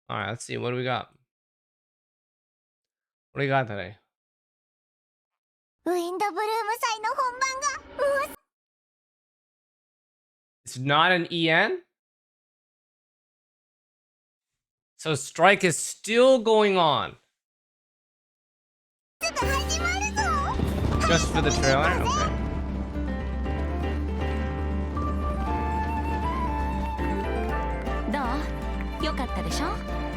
All right, let's see. What do we got? What do you got today? It's not an EN? So strike is still going on. Just for the trailer? Okay.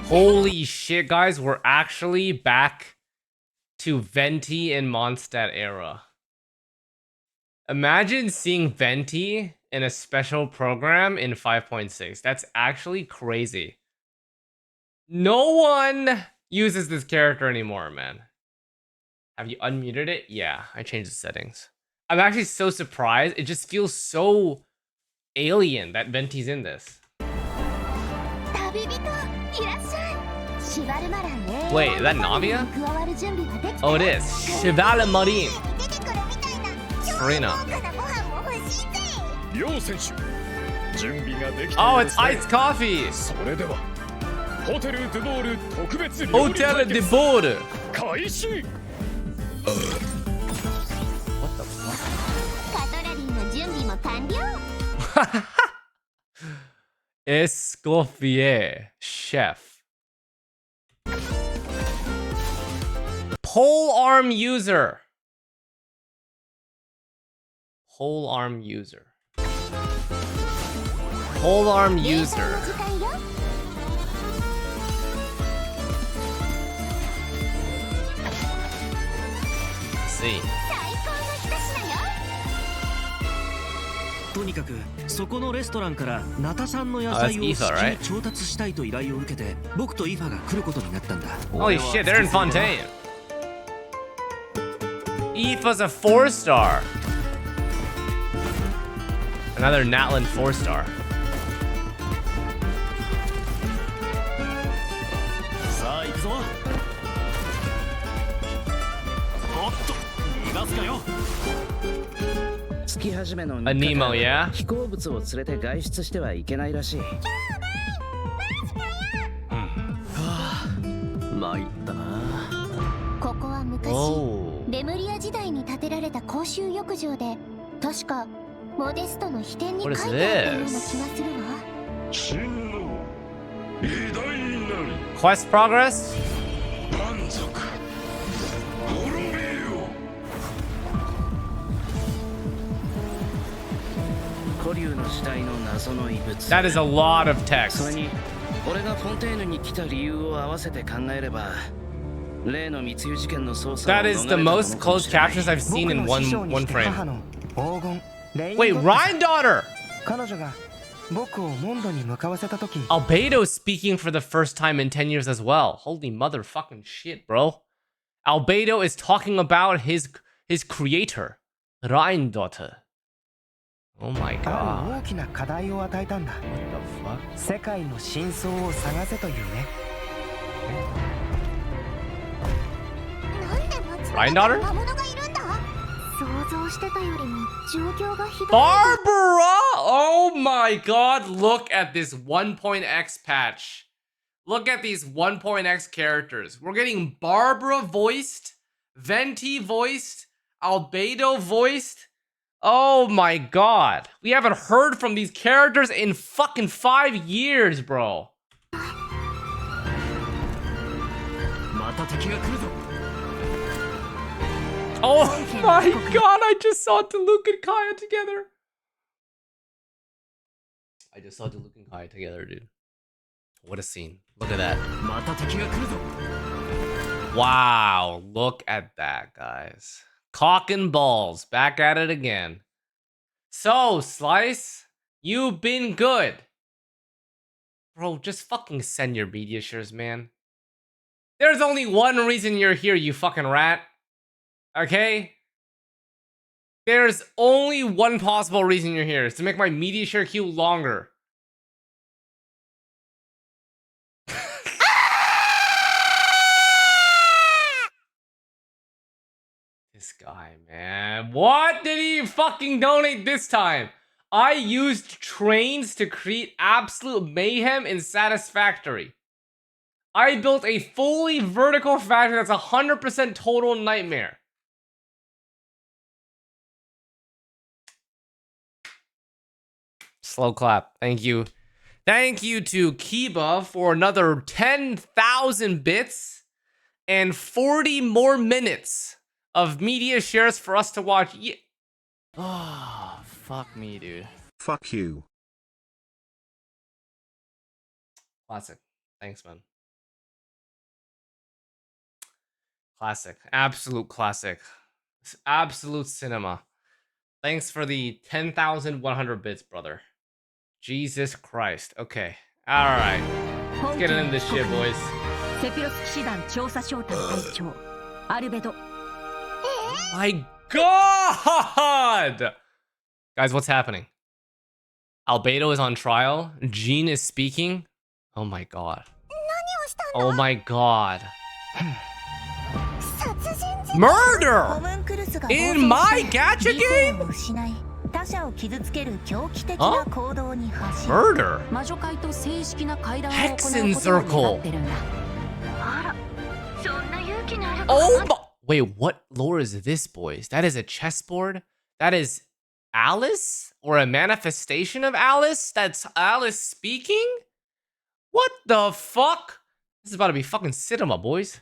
Holy shit, guys. We're actually back to Venti and Mondstadt era. Imagine seeing Venti in a special program in 5.6. That's actually crazy. No one uses this character anymore, man. Have you unmuted it? Yeah, I changed the settings. I'm actually so surprised. It just feels so alien that Venti's in this. Wait, is that Navia? Oh, it is. Cheval Marine. Serena. Oh, it's iced coffee. Hotel de bord. What the fuck? Escoffier, chef. Pole arm user. Pole arm user. Pole arm user. Let's see. とにかくそこのレストランからナタさんの野菜を調達したいと依頼を受けて僕とイファが来ることになったんだ。Holy shit, they're in Fontaine. Epha's a 4-star. Another Natland 4-star. さあ行くぞ。おっと逃がすかよ。 A Nemo, yeah? 飛行物を連れて外出してはいけないらしい。参ったな。ここは昔レムリア時代に建てられた公衆浴場で、確かモデストの秘典に書いてあったような気がするわ。真の偉大なり。Quest progress? 満足。滅びよ。 That is a lot of text. That is the most closed captions I've seen in one frame. Wait, Ryan daughter! Albedo is speaking for the first time in 10 years as well. Holy motherfucking shit, bro. Albedo is talking about his creator, Ryan daughter. Oh my god. What the fuck? Ryan daughter? Barbara! Oh my god, look at this 1.x patch. Look at these 1.x characters. We're getting Barbara voiced, Venti voiced, Albedo voiced. Oh my god. We haven't heard from these characters in fucking 5 years, bro. Oh my god, I just saw Diluc and Kaya together. I just saw Diluc and Kaya together, dude. What a scene. Look at that. Wow, look at that, guys. Cock and balls, back at it again. So, Xlice, you've been good. Bro, just fucking send your media shares, man. There's only one reason you're here, you fucking rat. Okay? There's only one possible reason you're here. It's to make my media share queue longer. This guy, man. What did he fucking donate this time? I used trains to create absolute mayhem in Satisfactory. I built a fully vertical factory that's 100% total nightmare. Slow clap. Thank you. Thank you to Kiba for another 10,000 bits and 40 more minutes of media shares for us to watch. Yeah. Oh, fuck me, dude. Fuck you. Classic. Thanks, man. Classic. Absolute classic. Absolute cinema. Thanks for the 10,100 bits, brother. Jesus Christ. Okay. Alright. Let's get into this shit, boys. My God! Guys, what's happening? Albedo is on trial. Jean is speaking. Oh my God. Oh my God. Murder! In my gacha game? Huh? Murder? Hexen Circle. Oh my... Wait, what lore is this, boys? That is a chessboard? That is Alice? Or a manifestation of Alice? That's Alice speaking? What the fuck? This is about to be fucking cinema, boys.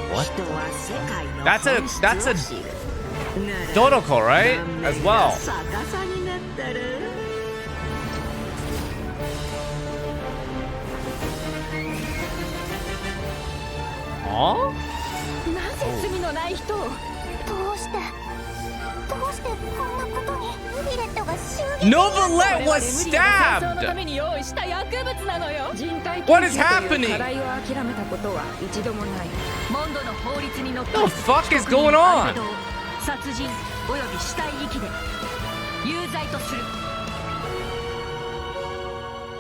What? That's a Dodoko, right? As well. Huh? Novelette was stabbed! What is happening? What the fuck is going on?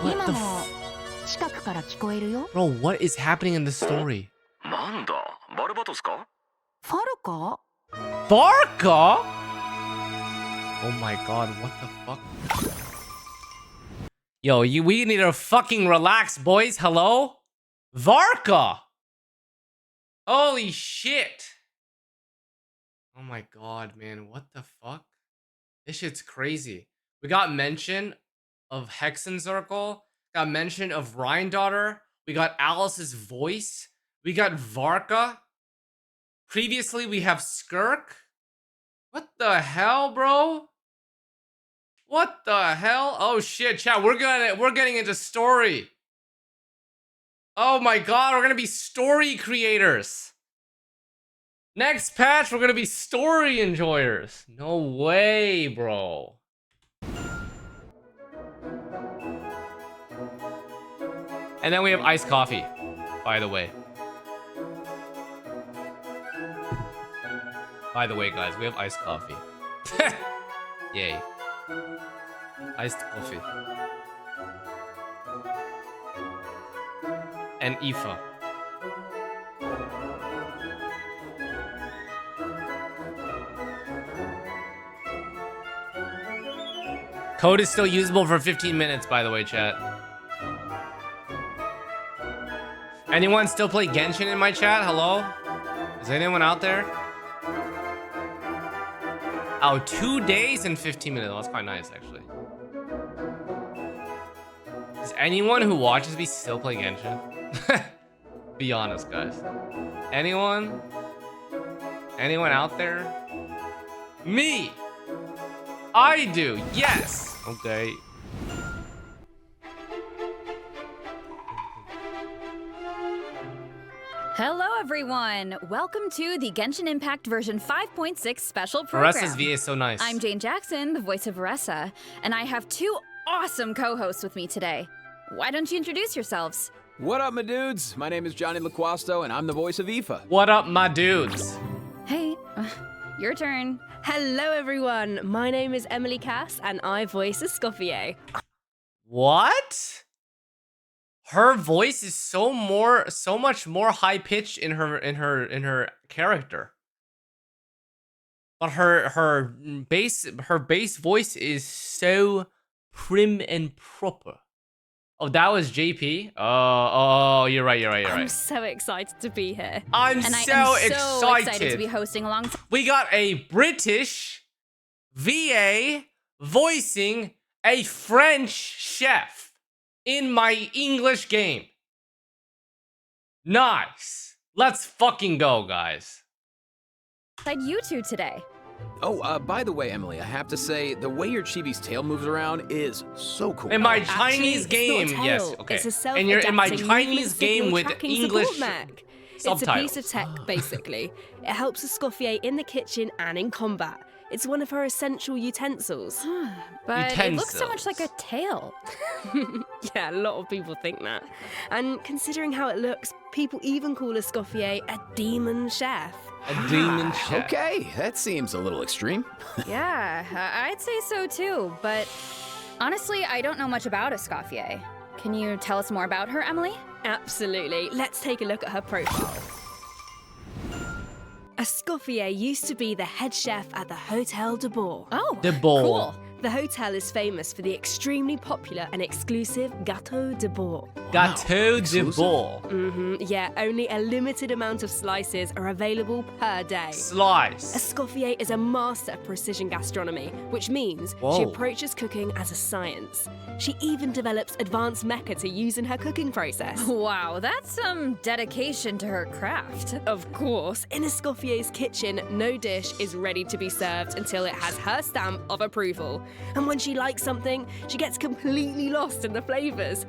What the Bro, what is happening in this story? Barca? Oh my God, what the fuck? Yo, we need to fucking relax, boys. Hello? Varka! Holy shit. Oh my God, man. What the fuck? This shit's crazy. We got mention of Hexen Circle. Got mention of Rhine-Daughter. We got Alice's voice. We got Varka. Previously, we have Skirk. What the hell, bro? What the hell? Oh shit, chat. We're getting into story. Oh my God, we're gonna be story creators. Next patch, we're gonna be story enjoyers. No way, bro. And then we have iced coffee, by the way. By the way, guys, we have iced coffee. Yay. Iced coffee. And Epha. Code is still usable for 15 minutes, by the way, chat. Anyone still play Genshin in my chat? Hello? Is anyone out there? Oh, 2 days and 15 minutes. Oh, that's quite nice, actually. Does anyone who watches me still play Genshin? Be honest, guys. Anyone? Anyone out there? Me! I do, yes! Okay. Hello everyone! Welcome to the Genshin Impact version 5.6 special program. Varesa's VA is so nice. I'm Jane Jackson, the voice of Varesa, and I have two awesome co-hosts with me today. Why don't you introduce yourselves? What up, my dudes? My name is Johnny Laquasto, and I'm the voice of Epha. What up, my dudes? Hey, your turn. Hello everyone, my name is Emily Cass, and I voice Scofier. What? Her voice is so much more high pitched in her character. But her bass voice is so prim and proper. Oh, that was JP? Oh, you're right. I'm so excited to be here. I'm And so I am so excited to be hosting alongside. We got a British VA voicing a French chef in my English game. Nice. Let's fucking go, guys. You two today. Oh, by the way, Emily, I have to say, the way your chibi's tail moves around is so cool. In my Actually, Chinese it's game, not a tail. yes, okay. It's a And you're in my self-adapting Chinese movement game signal with tracking English support mech. It's a subtitles. piece of tech, basically. It helps a Scofier in the kitchen and in combat. It's one of her essential utensils. But it looks so much like a tail. Yeah, a lot of people think that. And considering how it looks, people even call a Scofier a demon chef. A demon chef. Okay, that seems a little extreme. Yeah, I'd say so too. But honestly, I don't know much about a Scofier. Can you tell us more about her, Emily? Absolutely. Let's take a look at her profile. A Scofier used to be the head chef at the Hotel de Bourg. Oh, De Bourg. cool. The hotel is famous for the extremely popular and exclusive Gâteau de Bourg. Gâteau de Bourg. Yeah, only a limited amount of slices are available per day. A Slice. Scofier is a master of precision gastronomy, which means she Whoa. approaches cooking as a science. She even develops advanced mecha to use in her cooking process. Wow, that's some dedication to her craft. Of course, in a Scofier's kitchen, no dish is ready to be served until it has her stamp of approval. And when she likes something, she gets completely lost in the flavors.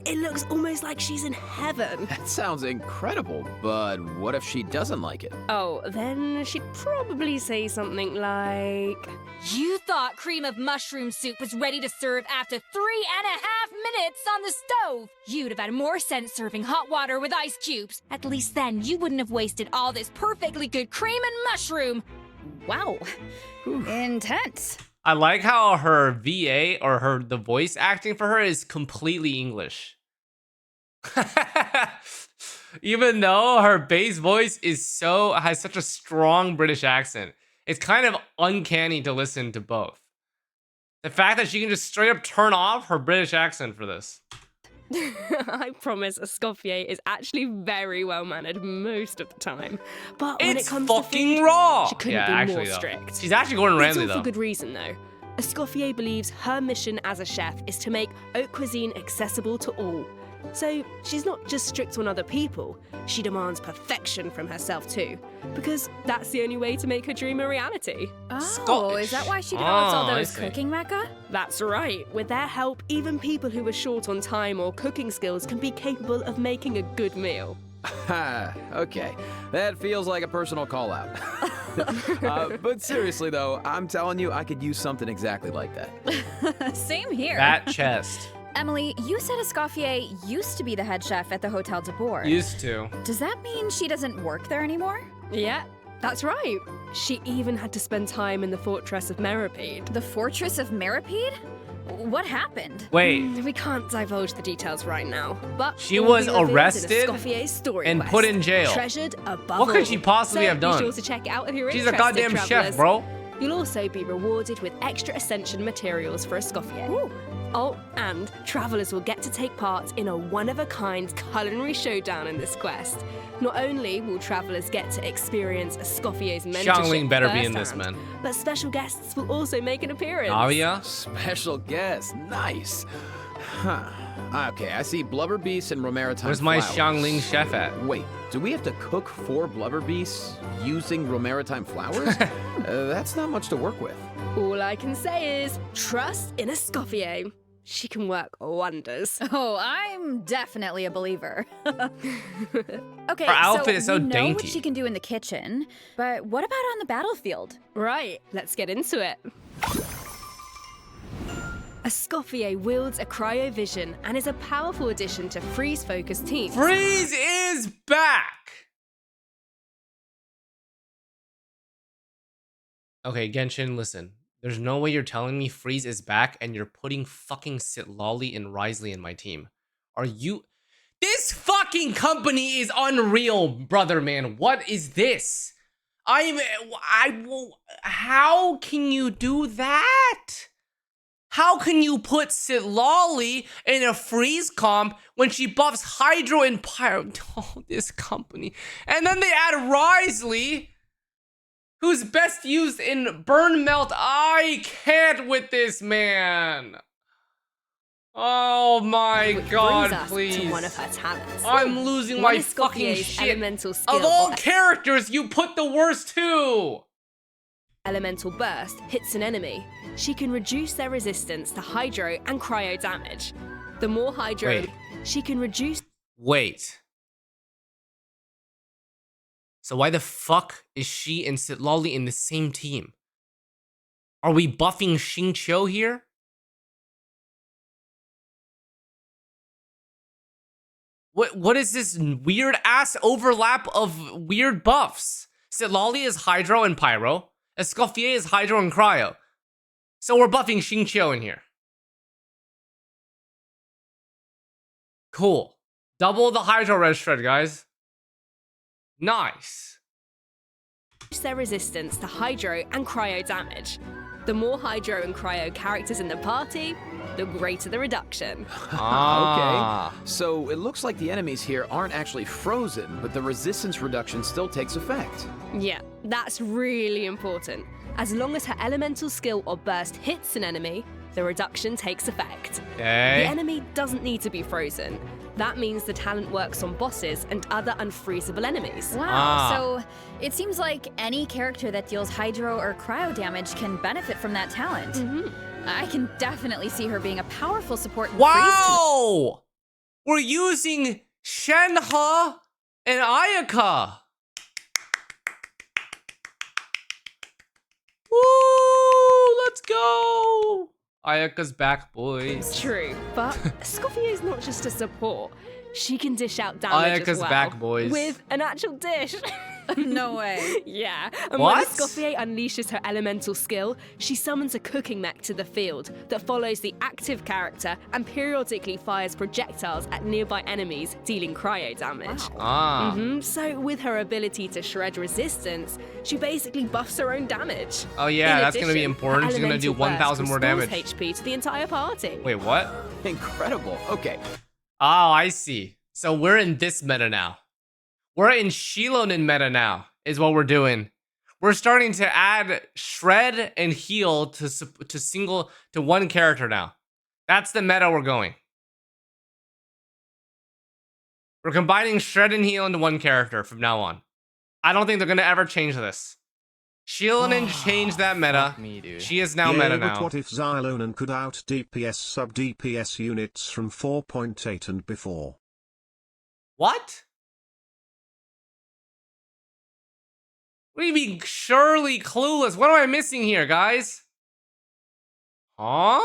It looks almost like she's in heaven. That sounds incredible, but what if she doesn't like it? Oh, then she'd probably say something like... You thought cream of mushroom soup was ready to serve after 3.5 minutes on the stove. You'd have had more sense serving hot water with ice cubes. At least then you wouldn't have wasted all this perfectly good cream and mushroom. Wow. Intense. I like how her VA or the voice acting for her is completely English. Even though her bass voice has such a strong British accent, it's kind of uncanny to listen to both. The fact that she can just straight up turn off her British accent for this. I promise a Scofier is actually very well mannered most of the time. But when It's it comes to fucking food, raw. she couldn't Yeah, be actually, more though. strict. She's actually Gordon It's Ramsay all though. for good reason though. A Scofier believes her mission as a chef is to make haute cuisine accessible to all. So she's not just strict on other people, she demands perfection from herself too. Because that's the only way to make her dream a reality. Oh, Scottish. is that why she develops all Oh, I those see. cooking mecha? That's right. With their help, even people who are short on time or cooking skills can be capable of making a good meal. Ha, okay. That feels like a personal call-out. But seriously, though, I'm telling you, I could use something exactly like that. Same here. That chest. Emily, you said Escoffier used to be the head chef at the Hotel de Bourg. Used to. Does that mean she doesn't work there anymore? Yeah, that's right. She even had to spend time in the fortress of Meripede. The Fortress of Meripede? What happened? Wait, We can't divulge the details right now, but She it will was be revealed in arrested Escoffier's story and quest, put in jail. Treasured above What could all. she possibly So have done? Be sure to check it out if you're she's a interested, goddamn travelers. chef, bro. You'll also be rewarded with extra Ascension materials for Escoffier. Oh, and travelers will get to take part in a one-of-a-kind culinary showdown in this quest. Not only will travelers get to experience Escoffier's mentorship Xiangling better be in this, firsthand, man. but special guests will also make an appearance. Navia? Special guest, nice. Huh. Okay, I see blubber beasts and romaritime Where's my flowers. Xiangling chef at? Wait, do we have to cook 4 blubber beasts using romaritime flowers? That's not much to work with. All I can say is trust in Escoffier. She can work wonders. Oh, I'm definitely a believer. Okay, Her outfit is so we know dainty. what she can do in the kitchen, but what about on the battlefield? Right, let's get into it. Escoffier wields a cryovision and is a powerful addition to freeze-focused teams. Freeze is back! Okay, Genshin, listen. There's no way you're telling me Freeze is back and you're putting fucking Sitlali and Risley in my team. Are you... This fucking company is unreal, brother, man. What is this? How can you do that? How can you put Xlice in a freeze comp when she buffs Hydro and Pyro? Oh, this company. And then they add Wriothesley, who's best used in Burn Melt. I can't with this, man. Oh my god, please. To one of her talents. I'm losing my fucking shit. Elemental skill Of all characters, you put the worst two. Elemental burst hits an enemy. She can reduce their resistance to Hydro and Cryo damage. The more Hydro, she can reduce... Wait. So why the fuck is she and Xlice in the same team? Are we buffing Xingqiu here? What is this weird ass overlap of weird buffs? Xlice is Hydro and Pyro. Escoffier is Hydro and Cryo. So we're buffing Xingqiu in here. Cool. Double the Hydro red shred, guys. Nice. Their resistance to Hydro and Cryo damage. The more Hydro and Cryo characters in the party, the greater the reduction. Okay. So it looks like the enemies here aren't actually frozen, but the resistance reduction still takes effect. Yeah, that's really important. As long as her elemental skill or burst hits an enemy, the reduction takes effect. Okay. The enemy doesn't need to be frozen. That means the talent works on bosses and other unfreezable enemies. Wow, so it seems like any character that deals Hydro or Cryo damage can benefit from that talent. I can definitely see her being a powerful support in Wow! We're using Shenhe and Ayaka. Woo! Let's go! Ayaka's back, boys. True, but Scofier is not just a support. She can dish out damage Ayaka's as well. back, boys. With an actual dish. No way. Yeah. And what? when Scofier unleashes her elemental skill, she summons a cooking mech to the field that follows the active character and periodically fires projectiles at nearby enemies, dealing cryo damage. Wow. So with her ability to shred resistance, she basically buffs her own damage. Oh yeah, In that's gonna be addition, important. her She's gonna do elemental 1,000 burst more damage. restores HP to the entire party. Wait, what? Incredible. Okay. Oh, I see. So we're in this meta now. We're in Shilonen meta now, is what we're doing. We're starting to add shred and heal to one character now. That's the meta we're going. We're combining shred and heal into one character from now on. I don't think they're gonna ever change this. Shilonen changed that meta. Me, dude. She is now meta now. But what if Xylonen could out DPS sub DPS units from 4.8 and before? What? What do you mean, surely clueless? What am I missing here, guys? Huh?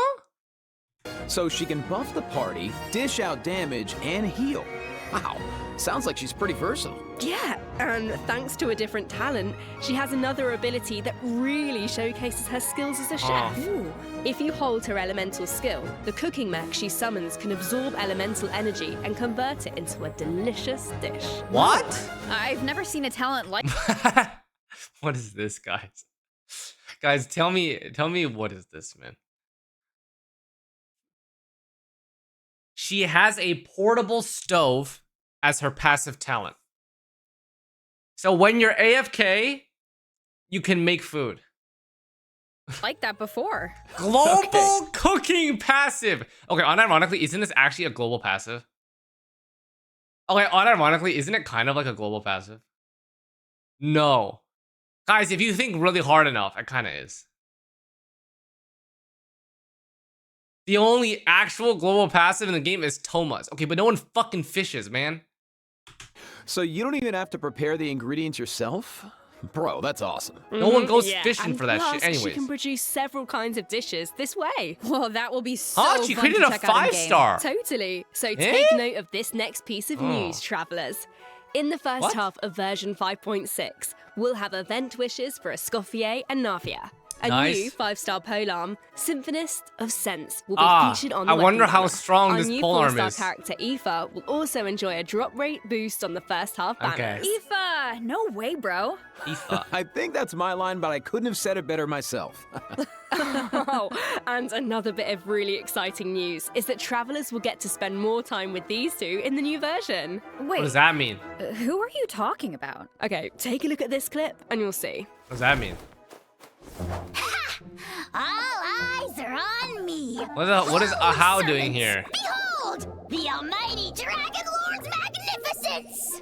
So she can buff the party, dish out damage, and heal. Wow, sounds like she's pretty versatile. Yeah, and thanks to a different talent, she has another ability that really showcases her skills as a chef. Ooh. If you hold her elemental skill, the cooking mech she summons can absorb elemental energy and convert it into a delicious dish. What? I've never seen a talent like What is this, guys? Guys, tell me what is this, man? She has a portable stove as her passive talent. So when you're AFK, you can make food. like that before. Global cooking passive. Okay, unironically, isn't this actually a global passive? Okay, unironically, isn't it kind of like a global passive? No. Guys, if you think really hard enough, it kind of is. The only actual global passive in the game is Toma's. Okay, but no one fucking fishes, man. So you don't even have to prepare the ingredients yourself? Bro, that's awesome. No one goes fishing and for that plus, shit anyways. She can produce several kinds of dishes this way. Well, that will be so Oh, she fun created to a check out in-game. 5-star. Totally. So Eh? take note of this next piece of news, travelers. In the first What? half of version 5.6, we'll have event wishes for Escoffier and Navia. A Nice. new 5-star polearm, Symphonist of Sense, will be featured on the I wonder weapon how banner. strong Our this new polearm 4-star is. character, Epha, will also enjoy a drop rate boost on the first half banners. Epha! No way, bro. Epha. I think that's my line, but I couldn't have said it better myself. Oh, and another bit of really exciting news is that travelers will get to spend more time with these two in the new version. Wait, What does that mean? who are you talking about? Okay, take a look at this clip and you'll see. What does that mean? All eyes are on me. What is Holy Ahau servants, doing here? Behold, the almighty Dragon Lord's magnificence!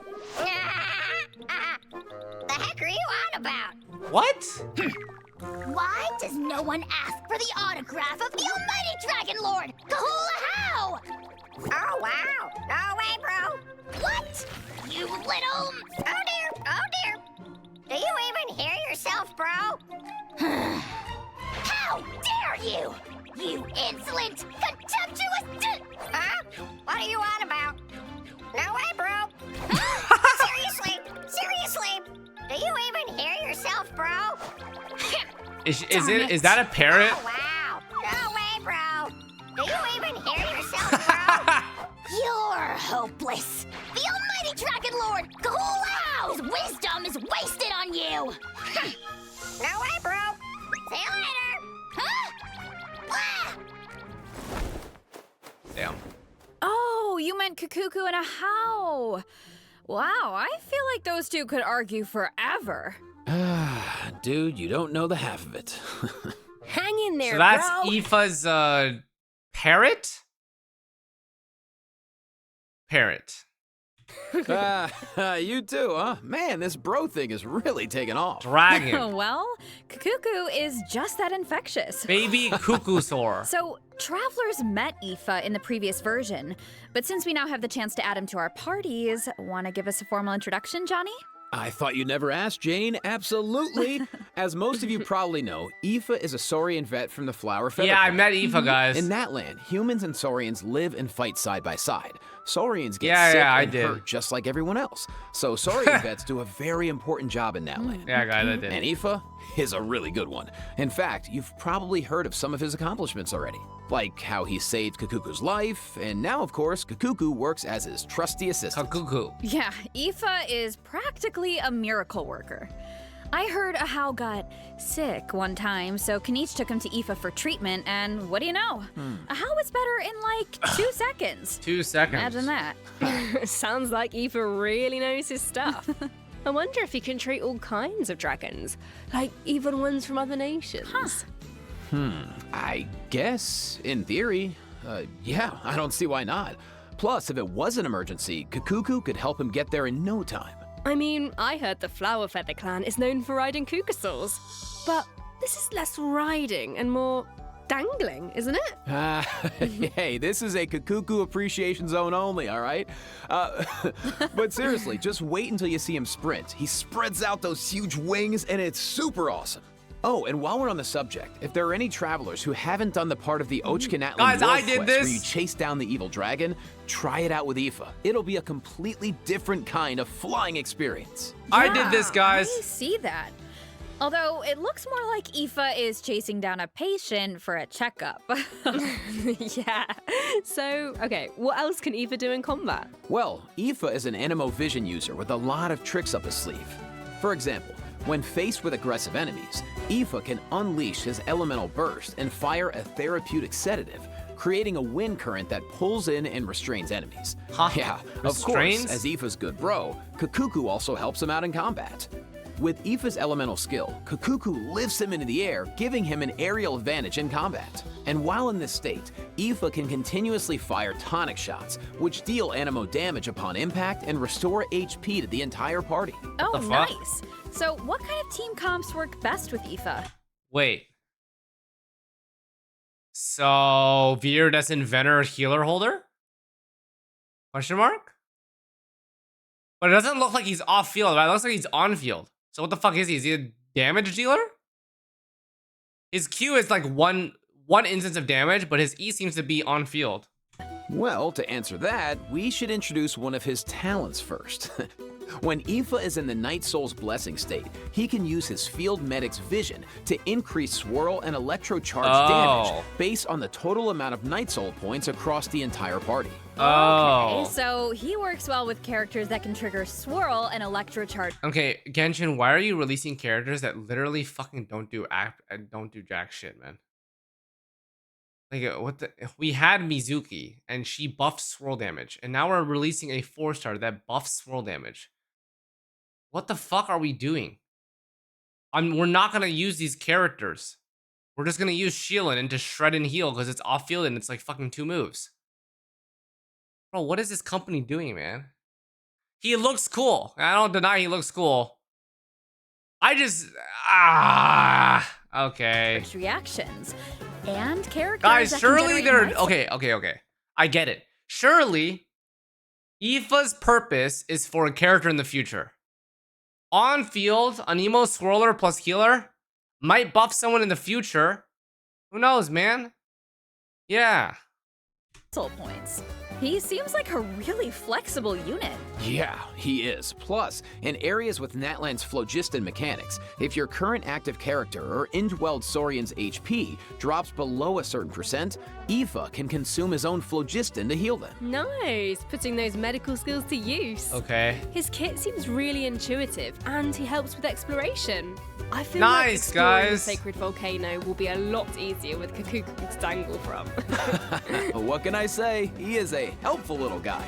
The heck are you on about? What? Why does no one ask for the autograph of the almighty Dragon Lord, Kahula How? Oh, wow. No way, bro. What? You little... Oh, dear. Oh, dear. Do you even hear yourself, bro? How dare you? You insolent, contemptuous... Huh? What are you on about? No way, bro. Seriously? Seriously? Do you even hear yourself, bro? Is that a parrot? Oh, wow. No way, bro. Do you even hear yourself, bro? You're hopeless. The almighty Dragon Lord, Kahula, his wisdom is wasted on you. No way, bro. See you later. Huh? Ah! Damn. Oh, you meant Kukuku and Ahau. Wow, I feel like those two could argue forever. Dude, you don't know the half of it. Hang in there, So that's bro. Aoife's parrot? Parrot. You too, huh? Man, this bro thing is really taking off. Dragon. Well, Kukuku is just that infectious. Baby Kukusaur. So, travelers met Epha in the previous version, but since we now have the chance to add him to our parties, want to give us a formal introduction, Johnny? I thought you never asked, Jane. Absolutely. As most of you probably know, Epha is a Sorian vet from the Flower Feather. Yeah, I Clan. met Epha, guys. In Natland, humans and Saurians live and fight side by side. Saurians get Yeah, sick I and did. hurt just like everyone else. So Saurian vets do a very important job in Natland. Yeah, guys, I did. And Epha is a really good one. In fact, you've probably heard of some of his accomplishments already. Like how he saved Kukuku's life, and now, of course, Kukuku works as his trusty assistant. Kuku. Yeah, Epha is practically a miracle worker. I heard Ahau got sick one time, so Kaniche took him to Epha for treatment, and what do you know? Ahau was better in like 2 seconds. 2 seconds. Imagine that. Sounds like Epha really knows his stuff. I wonder if he can treat all kinds of dragons, like even ones from other nations. I guess, in theory, yeah, I don't see why not. Plus, if it was an emergency, Kukuku could help him get there in no time. I mean, I heard the Flower Feather clan is known for riding kukasaurs, but this is less riding and more dangling, isn't it? Hey, this is a Kukuku appreciation zone only, all right? But seriously, just wait until you see him sprint. He spreads out those huge wings, and it's super awesome. Oh, and while we're on the subject, if there are any travelers who haven't done the part of the Natland Guys, I War did quest this. where you chase down the evil dragon, try it out with Epha. It'll be a completely different kind of flying experience. I did this, guys. I see that. Although it looks more like Epha is chasing down a patient for a checkup. Yeah. So, okay, what else can Epha do in combat? Well, Epha is an Anemo Vision user with a lot of tricks up his sleeve. For example, when faced with aggressive enemies, Epha can unleash his elemental burst and fire a therapeutic sedative, creating a wind current that pulls in and restrains enemies. Huh? Yeah, of Restrains? course, as Epha's good bro, Kukuku also helps him out in combat. With Epha's elemental skill, Kukuku lifts him into the air, giving him an aerial advantage in combat. And while in this state, Epha can continuously fire tonic shots, which deal Anemo damage upon impact and restore HP to the entire party. Oh, the fuck? nice. So what kind of team comps work best with Epha? Wait. So, Veer as inventor healer holder? Question mark? But it doesn't look like he's off field, right? It looks like he's on field. So what the fuck is he? Is he a damage dealer? His Q is like one instance of damage, but his E seems to be on field. Well, to answer that, we should introduce one of his talents first. When Epha is in the Night Soul's Blessing state, he can use his Field Medic's vision to increase swirl and electrocharge damage based on the total amount of Night Soul points across the entire party. Okay, so he works well with characters that can trigger swirl and electrocharge. Okay, Genshin, why are you releasing characters that literally fucking don't do jack shit, man? Like, what the? We had Mizuki, and she buffed swirl damage, and now we're releasing a 4-star that buffs swirl damage. What the fuck are we doing? We're not gonna use these characters. We're just gonna use Shieldin into shred and heal because it's off field and it's like fucking 2 moves. Bro, what is this company doing, man? He looks cool. I don't deny he looks cool. I just okay. Reactions and characters. Guys, surely they're okay. I get it. Surely, Epha's purpose is for a character in the future. On field, an emo swirler plus healer might buff someone in the future. Who knows, man? Yeah. Soul points. He seems like a really flexible unit. Yeah, he is. Plus, in areas with Natland's phlogiston mechanics, if your current active character or indwelled Sorian's HP drops below a certain percent, Epha can consume his own phlogiston to heal them. Nice, putting those medical skills to use. Okay. His kit seems really intuitive, and he helps with exploration. I feel Nice, like exploring the guys. Sacred Volcano will be a lot easier with Kakuku to dangle from. What can I say? He is a helpful little guy.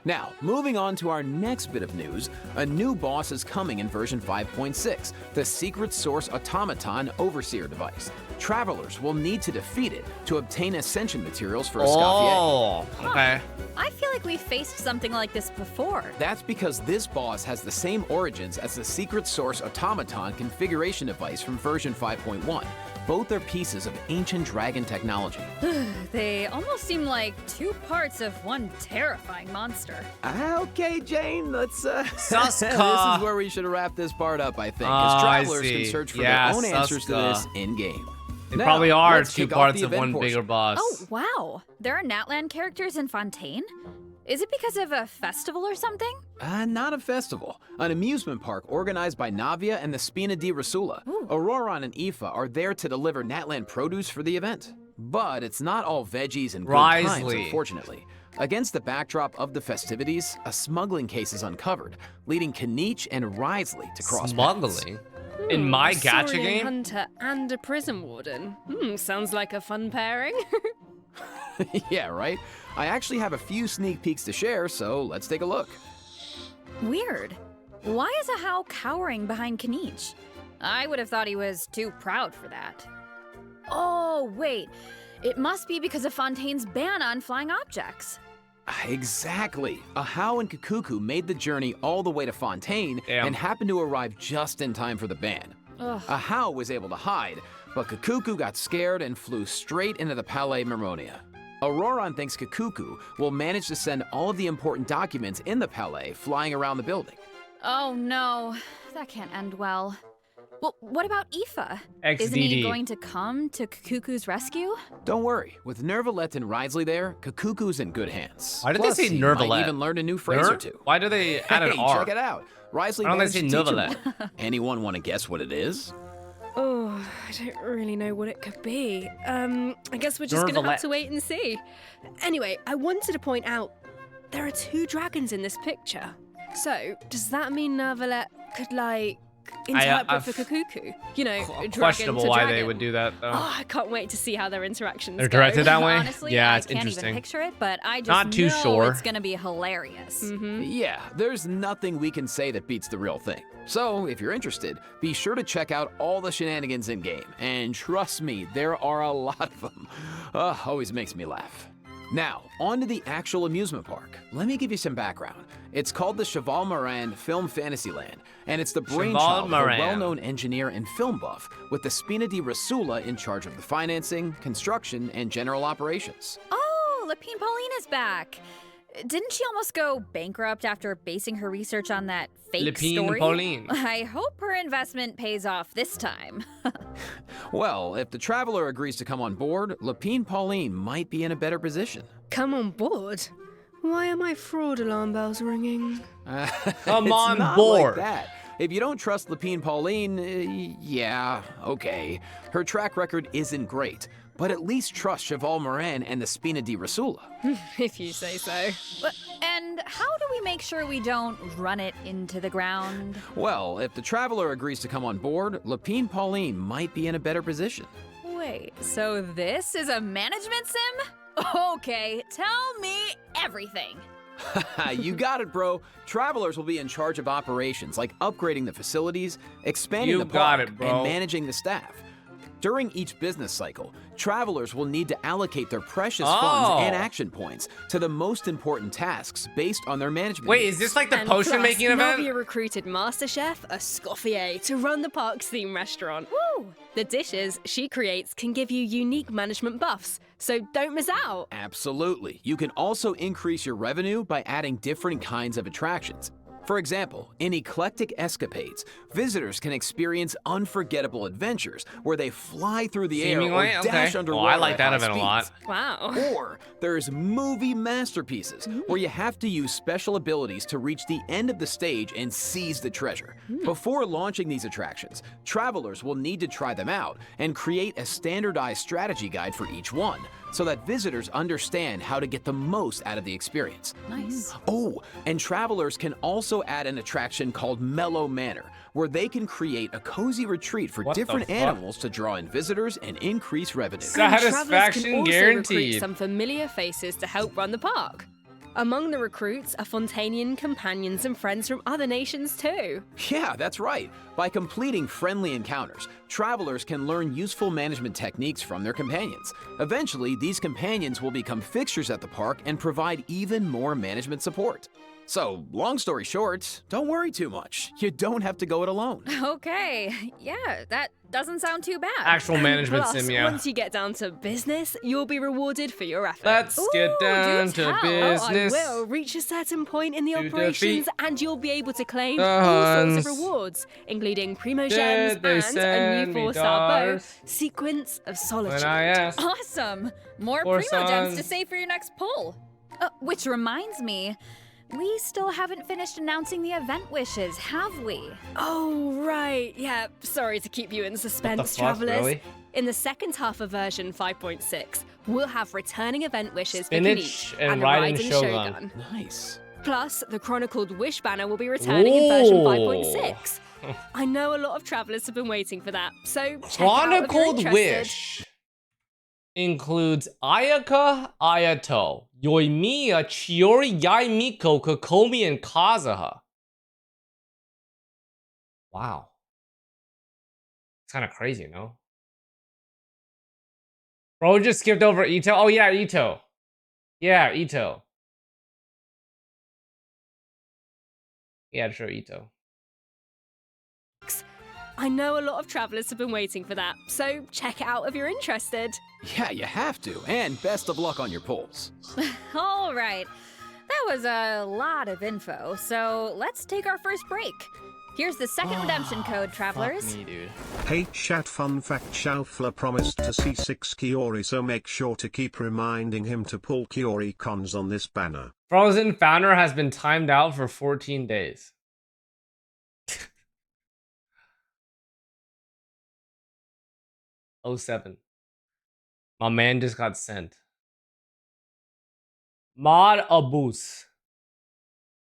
Now, moving on to our next bit of news, a new boss is coming in version 5.6, the Secret Source Automaton Overseer device. Travelers will need to defeat it to obtain ascension materials for Scofier. Oh, okay. I feel like we faced something like this before. That's because this boss has the same origins as the Secret Source Automaton configuration device from version 5.1. Both are pieces of ancient dragon technology. They almost seem like 2 parts of one terrifying monster. Okay, Jane, let's Suska. This is where we should wrap this part up, I think, because travelers can search for their own answers to this in-game. They probably are 2 parts of one bigger boss. Oh, wow. There are Natland characters in Fontaine? Is it because of a festival or something? Not a festival. An amusement park organized by Navia and the Spina di Rasula. Auroran and Epha are there to deliver Natland produce for the event. But it's not all veggies and good times, unfortunately. Against the backdrop of the festivities, a smuggling case is uncovered, leading Kinich and Xlice to cross Smuggling? In my gacha Sorian game? Hunter and a prison warden. Sounds like a fun pairing. Yeah, right? I actually have a few sneak peeks to share, so let's take a look. Weird. Why is Ahau cowering behind Kinich? I would have thought he was too proud for that. Oh, wait. It must be because of Fontaine's ban on flying objects. Exactly. Ahau and Kakuku made the journey all the way to Fontaine and happened to arrive just in time for the ban. Ahau was able to hide, but Kakuku got scared and flew straight into the Palais Mermonia. Auroran thinks Kakuku will manage to send all of the important documents in the Palais flying around the building. Oh no, that can't end well. Well, what about Epha? XDD. Isn't he going to come to Kakuku's rescue? Don't worry, with Nervalette and Xlice there, Kakuku's in good hands. Why did Plus, they say he Nervalette? might even learn a new phrase or two. Why do they add an R? Check it out. Xlice Why don't they managed say to teach him Nervalette? one. Anyone want to guess what it is? Oh, I don't really know what it could be. I guess we're just gonna have to wait and see. Anyway, I wanted to point out there are 2 dragons in this picture. So, does that mean Nervalette could, like, interpret for Kakuku? You know, dragon Questionable to why dragon. they would do that, though. Oh, I can't wait to see how their interactions They're go. directed that way? Honestly, Yeah, I it's can't interesting. even picture it, but I just Not too know sure. it's gonna be hilarious. Yeah, there's nothing we can say that beats the real thing. So, if you're interested, be sure to check out all the shenanigans in-game. And trust me, there are a lot of them. Always makes me laugh. Now, on to the actual amusement park. Let me give you some background. It's called the Cheval Moran Film Fantasyland, and it's the brainchild of a well-known engineer and film buff with the Spina di Rasula in charge of the financing, construction, and general operations. Oh, Lapine Pauline is back. Didn't she almost go bankrupt after basing her research on that fake story? Pauline. I hope her investment pays off this time. Well, if the Traveler agrees to come on board, Lapine Pauline might be in a better position. Come on board? Why are my fraud alarm bells ringing? Come It's on not board. Like that. If you don't trust Lapine Pauline, yeah, okay. Her track record isn't great, but at least trust Cheval Moran and the Spina di Rasula. If you say so. And how do we make sure we don't run it into the ground? Well, if the Traveler agrees to come on board, Lapine Pauline might be in a better position. Wait, so this is a management sim? Okay, tell me everything. You got it, bro. Travelers will be in charge of operations, like upgrading the facilities, expanding the park, and managing the staff. During each business cycle, travelers will need to allocate their precious funds and action points to the most important tasks based on their management. Wait, is this like the potion making event? Navia recruited Master Chef, a Scoffier, to run the park's theme restaurant. Woo! The dishes she creates can give you unique management buffs, so don't miss out. Absolutely. You can also increase your revenue by adding different kinds of attractions. For example, in Eclectic Escapades, visitors can experience unforgettable adventures where they fly through the air or dash underwater. I like that at high event a lot. speeds. Wow. Or there's movie masterpieces where you have to use special abilities to reach the end of the stage and seize the treasure. Before launching these attractions, travelers will need to try them out and create a standardized strategy guide for each one, so that visitors understand how to get the most out of the experience. Nice. Oh, and travelers can also add an attraction called Mellow Manor, where they can create a cozy retreat for different animals to draw in visitors and increase revenue. Satisfaction can also guaranteed. recruit some familiar faces to help run the park. Among the recruits are Fontanian companions and friends from other nations too. Yeah, that's right. By completing friendly encounters, travelers can learn useful management techniques from their companions. Eventually, these companions will become fixtures at the park and provide even more management support. So, long story short, don't worry too much. You don't have to go it alone. Okay, yeah, that doesn't sound too bad. Actual management Plus, sim, yeah. once you get down to business, you'll be rewarded for your efforts. Let's get down to business. I will reach a certain point in the To operations, defeat and you'll be able to claim the all sorts of Huns. rewards, including Primo Did they Gems and a send new me 4-star bow, dollars? Sequence of Solitude. When I asked. Awesome! More For Primo Gems to sons. save for your next pull. Which reminds me, we still haven't finished announcing the event wishes, have we? Oh, right. Yeah, sorry to keep you in suspense, travelers. Really? In the second half of version 5.6, we'll have returning event wishes Spinach for Kinich and the Raiden Raiden Shogun. Nice. Plus, the Chronicled Wish banner will be returning in version Ooh. 5.6. I know a lot of travelers have been waiting for that, so check out if you're Chronicled interested. Wish includes Ayaka, Ayato, Yoimiya, Chiori, Yaimiko, Kokomi, and Kazuha. Wow. It's kind of crazy, no? Bro, just skipped over Ito. Oh, yeah, Ito. Yeah, Ito. Yeah, sure, Ito. I know a lot of travelers have been waiting for that, so check it out if you're interested. Yeah, you have to. And best of luck on your polls. All right, that was a lot of info, so let's take our first break. Here's the second redemption code, travelers. Fuck me, dude. Hey chat, fun fact, Schaufler promised to see 6 Kiori, so make sure to keep reminding him to pull Kiori cons on this banner. Frozen Founder has been timed out for 14 days. '07. My man just got sent. Mod Abuse.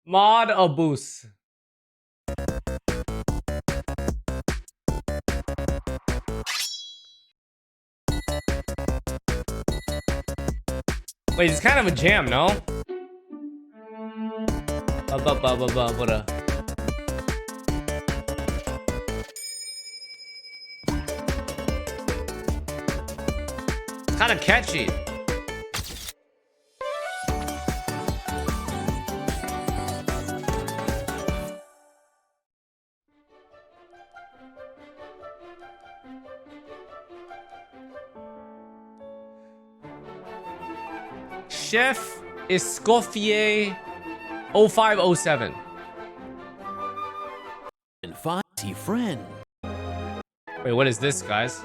Mod Abuse. Wait, it's kind of a jam, no? What a... Kind of catchy. Chef Escoffier 0507. And fancy friend. Wait, what is this, guys?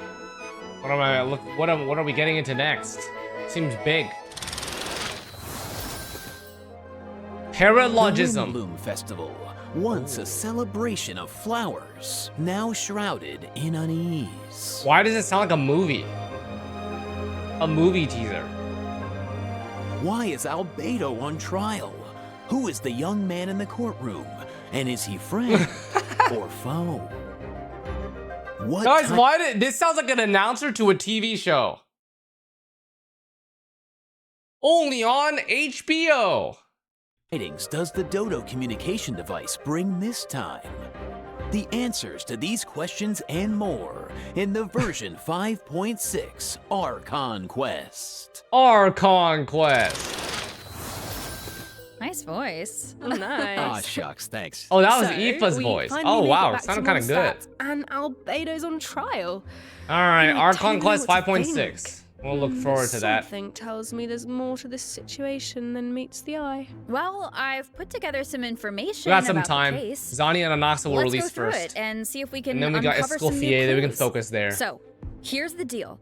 What am I look? What are we getting into next? Seems big. Paralogism. The Bloom Festival, once a celebration of flowers, now shrouded in unease. Why does it sound like a movie? A movie teaser. Why is Albedo on trial? Who is the young man in the courtroom? And is he friend or foe? What Guys, why did this sounds like an announcer to a TV show? Only on HBO. Tidings does the Dodo communication device bring this time? The answers to these questions and more in the version 5.6 Archon Quest. Archon Quest. Nice voice. Oh, nice. Ah, shucks, thanks. Oh, that was So, Epha's we voice. finally Oh, make wow. it It back sounded to kind of good. Mondstadt, And Albedo's on trial. All right, I don't Archon know Quest what to 5.6. We'll look forward to that. Something tells me there's more to this situation than meets the eye. Well, I've put together some information We got some about time. the case. Zani and Anaxa will Let's release go through first. it and see if we can And then we got uncover some new Escoffier that we can clues. focus there. So, here's the deal.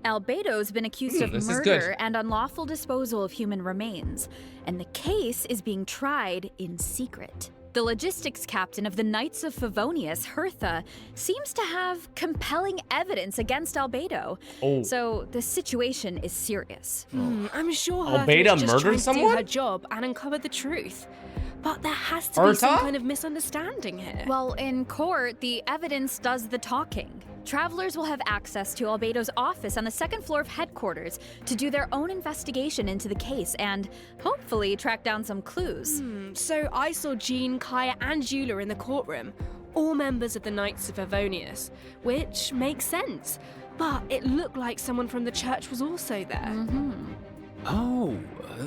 Albedo's been accused of this is good. murder and unlawful disposal of human remains, and the case is being tried in secret. The logistics captain of the Knights of Favonius, Hertha, seems to have compelling evidence against Albedo. Oh. So the situation is serious. I'm sure Albedo Hertha was just murdered trying to do someone? her job and uncover the truth. But there has to be some Hertha? kind of misunderstanding here. Well, in court, the evidence does the talking. Travelers will have access to Albedo's office on the second floor of headquarters to do their own investigation into the case and hopefully track down some clues. So I saw Jean, Kaya, and Eula in the courtroom, all members of the Knights of Favonius, which makes sense. But it looked like someone from the church was also there. Oh,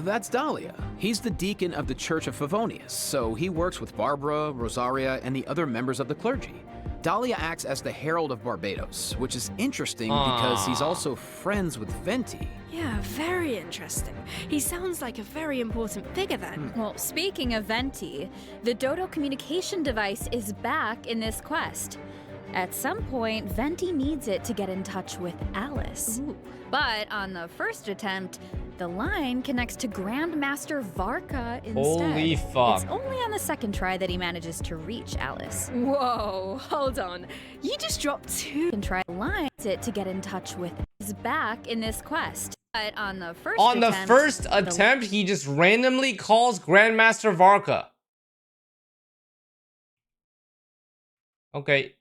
that's Dahlia. He's the deacon of the Church of Favonius, so he works with Barbara, Rosaria, and the other members of the clergy. Dahlia acts as the Herald of Barbados, which is interesting because he's also friends with Venti. Yeah, very interesting. He sounds like a very important figure then. Well, speaking of Venti, the Dodo communication device is back in this quest. At some point, Venti needs it to get in touch with Alice. But on the first attempt, the line connects to Grandmaster Varka instead. Holy fuck. It's only on the second try that he manages to reach Alice. Whoa, hold on. You just dropped two. Can try lines it to get in touch with is back in this quest. But on the first attempt, he just randomly calls Grandmaster Varka. Okay.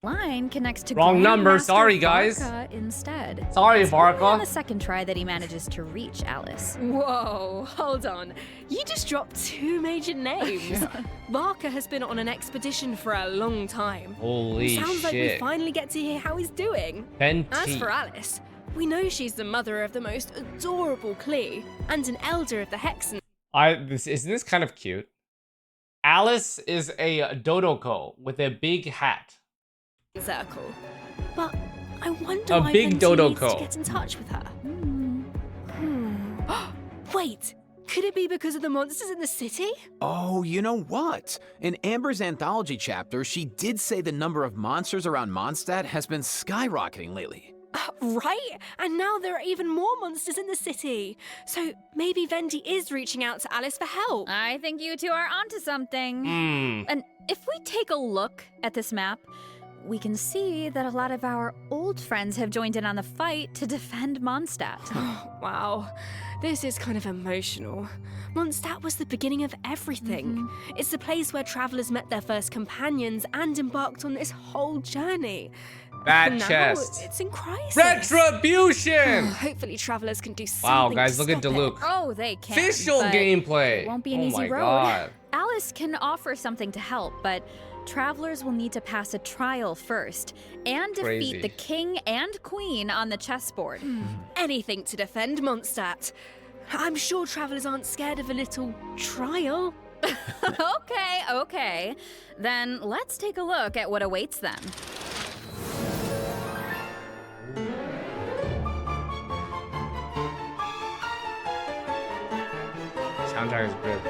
line connects to Wrong number, Grandmaster sorry guys. Varka instead. Sorry, It's only on the Varka. second try that he manages to reach Alice. Whoa, hold on. You just dropped two major names. Varka has been on an expedition for a long time. Holy Sounds like we shit. finally get to hear how he's doing. Venti. As for Alice, we know she's the mother of the most adorable Klee and an elder of the Hexen. Isn't this kind of cute? Alice is a Dodoko with a big hat. Circle. But I wonder A why big Venti needs Dodoko. to get in touch with her. Wait, could it be because of the monsters in the city? Oh, you know what? In Amber's anthology chapter, she did say the number of monsters around Mondstadt has been skyrocketing lately. Right? And now there are even more monsters in the city. So maybe Venti is reaching out to Alice for help. I think you two are onto something. And if we take a look at this map, we can see that a lot of our old friends have joined in on the fight to defend Mondstadt. Wow, this is kind of emotional. Mondstadt was the beginning of everything. It's the place where travelers met their first companions and embarked on this whole journey. That Now chest. it's in crisis. Retribution! Hopefully travelers can do something. Wow, guys, to look at stop it. Diluc. Oh, they can. Official but gameplay. It won't be an Oh easy my road. God. Alice can offer something to help, but travelers will need to pass a trial first and defeat Crazy. the king and queen on the chessboard. Anything to defend Mondstadt. I'm sure travelers aren't scared of a little trial. Okay. Then let's take a look at what awaits them. Soundtrack is good.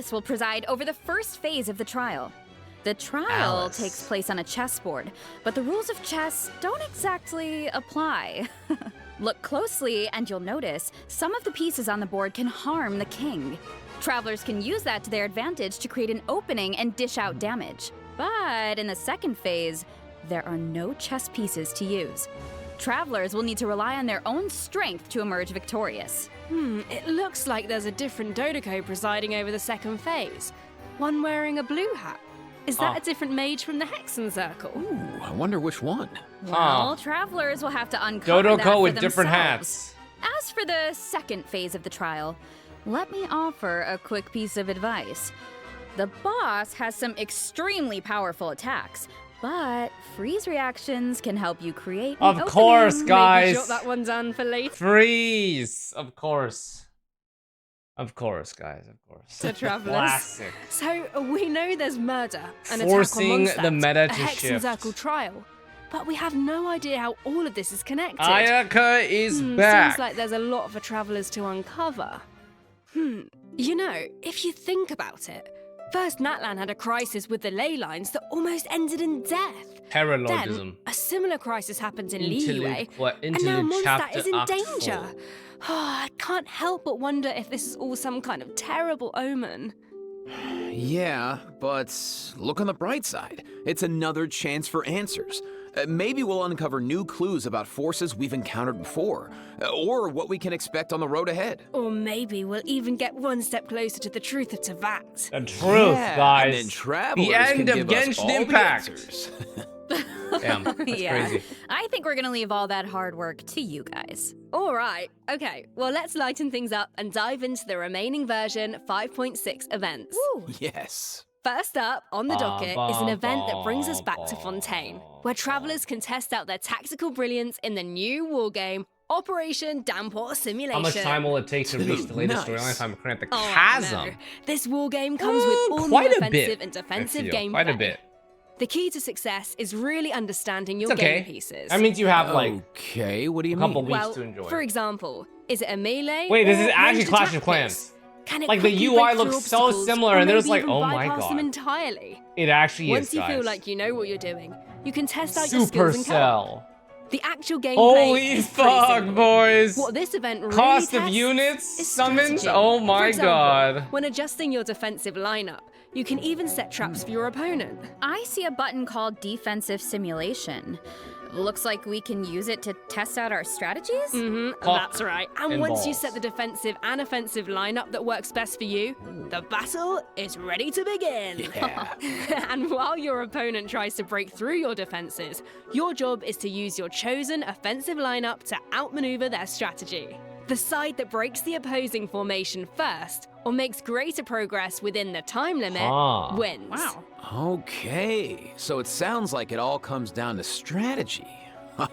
Alice will preside over the first phase of the trial. The trial takes place on a chessboard, but the rules of chess don't exactly apply. Look closely and you'll notice some of the pieces on the board can harm the king. Travelers can use that to their advantage to create an opening and dish out damage. But in the second phase, there are no chess pieces to use. Travelers will need to rely on their own strength to emerge victorious. It looks like there's a different Dodoco presiding over the second phase. One wearing a blue hat. Is that a different mage from the Hexen Circle? Ooh, I wonder which one. Well, travelers will have to uncover that Dodoco for with different themselves. hats. As for the second phase of the trial, let me offer a quick piece of advice. The boss has some extremely powerful attacks, but freeze reactions can help you create an Of course, opening. guys. Maybe jot that one down for later. Freeze! Of course. Of course, guys, of course. To travelers. Classic. So we know there's murder, an Forcing attack on the meta a to Hexen shift. Circle trial, but we have no idea how all of this is connected. Ayaka is back. Seems like there's a lot for travelers to uncover. You know, if you think about it, first Natland had a crisis with the ley lines that almost ended in death. Paralordism. Then a similar crisis happened in Interlude- Liyue, what, and now interlude Mondstadt chapter is in act danger. 4. I can't help but wonder if this is all some kind of terrible omen. Yeah, but look on the bright side. It's another chance for answers. Maybe we'll uncover new clues about forces we've encountered before, or what we can expect on the road ahead. Or maybe we'll even get one step closer to the truth of Tevat. The truth, guys. And then travelers the end can of give us Genshin all the Impact. answers. Damn, that's crazy. I think we're gonna leave all that hard work to you guys. All right, okay, well, let's lighten things up and dive into the remaining version 5.6 events. Yes. First up on the docket is an event that brings us back to Fontaine, where travelers can test out their tactical brilliance in the new wargame, Operation Damport Simulation. How much time will it take to reach the latest Nice. storyline time current the Oh, Chasm? no. This wargame comes with all new quite a offensive bit, and defensive I feel. gameplay. Quite a bit. The key to success is really understanding your It's okay. game pieces. That means you have like Okay, what do you a couple mean? weeks well, to enjoy. for example, is it a melee? Wait, this or is actually ranged Clash attack of Clans. piece? Can it Like, the quickly UI break looks through so obstacles, similar, or and there's maybe like, even oh my bypass them God. entirely? It actually Once is, you guys. feel like you know what you're doing, you can test out your skills and co-op. Supercell. The actual gameplay Holy is pretty fuck, simple. boys. What this event really Cost of tests units is summoned? strategy. Oh For my example, God. when adjusting your defensive lineup, you can even set traps for your opponent. I see a button called Defensive Simulation. Looks like we can use it to test out our strategies? That's right. And and once you balls. set the defensive and offensive lineup that works best for you, the battle is ready to begin. Yeah. And while your opponent tries to break through your defenses, your job is to use your chosen offensive lineup to outmaneuver their strategy. The side that breaks the opposing formation first, or makes greater progress within the time limit, wins. Wow. Okay, so it sounds like it all comes down to strategy.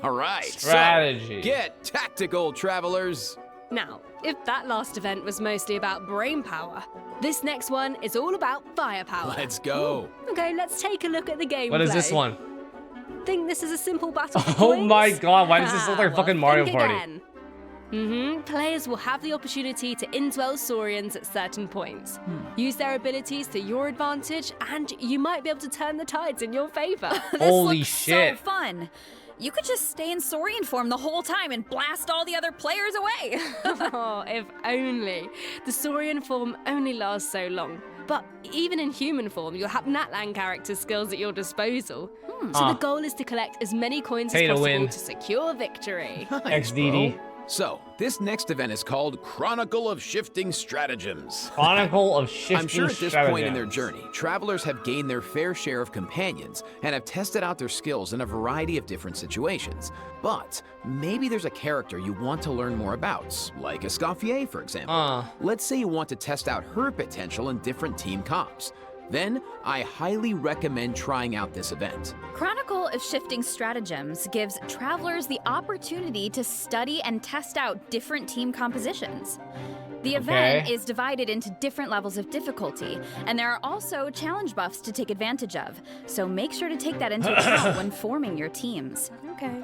All right. Strategy. So, get tactical, travelers. Now, if that last event was mostly about brain power, this next one is all about firepower. Let's go. Okay, let's take a look at the gameplay. What is this one? Think this is a simple battle for Oh points? my God, why does this look like Well, fucking Mario think Party? again. Players will have the opportunity to indwell Saurians at certain points. Use their abilities to your advantage, and you might be able to turn the tides in your favor. This Holy looks shit. so fun. You could just stay in Sorian form the whole time and blast all the other players away. Oh, if only. The Sorian form only lasts so long. But even in human form, you'll have Natland Characters skills at your disposal. So the goal is to collect as many coins as Pay to possible win. to secure victory. XDD. So, this next event is called Chronicle of Shifting Stratagems. Chronicle of Shifting I'm sure at this point in their Stratagems. journey, travelers have gained their fair share of companions and have tested out their skills in a variety of different situations. But maybe there's a character you want to learn more about, like Escoffier, for example. Let's say you want to test out her potential in different team comps. Then, I highly recommend trying out this event. Chronicle of Shifting Stratagems gives travelers the opportunity to study and test out different team compositions. The event is divided into different levels of difficulty, and there are also challenge buffs to take advantage of, so make sure to take that into account when forming your teams. Okay.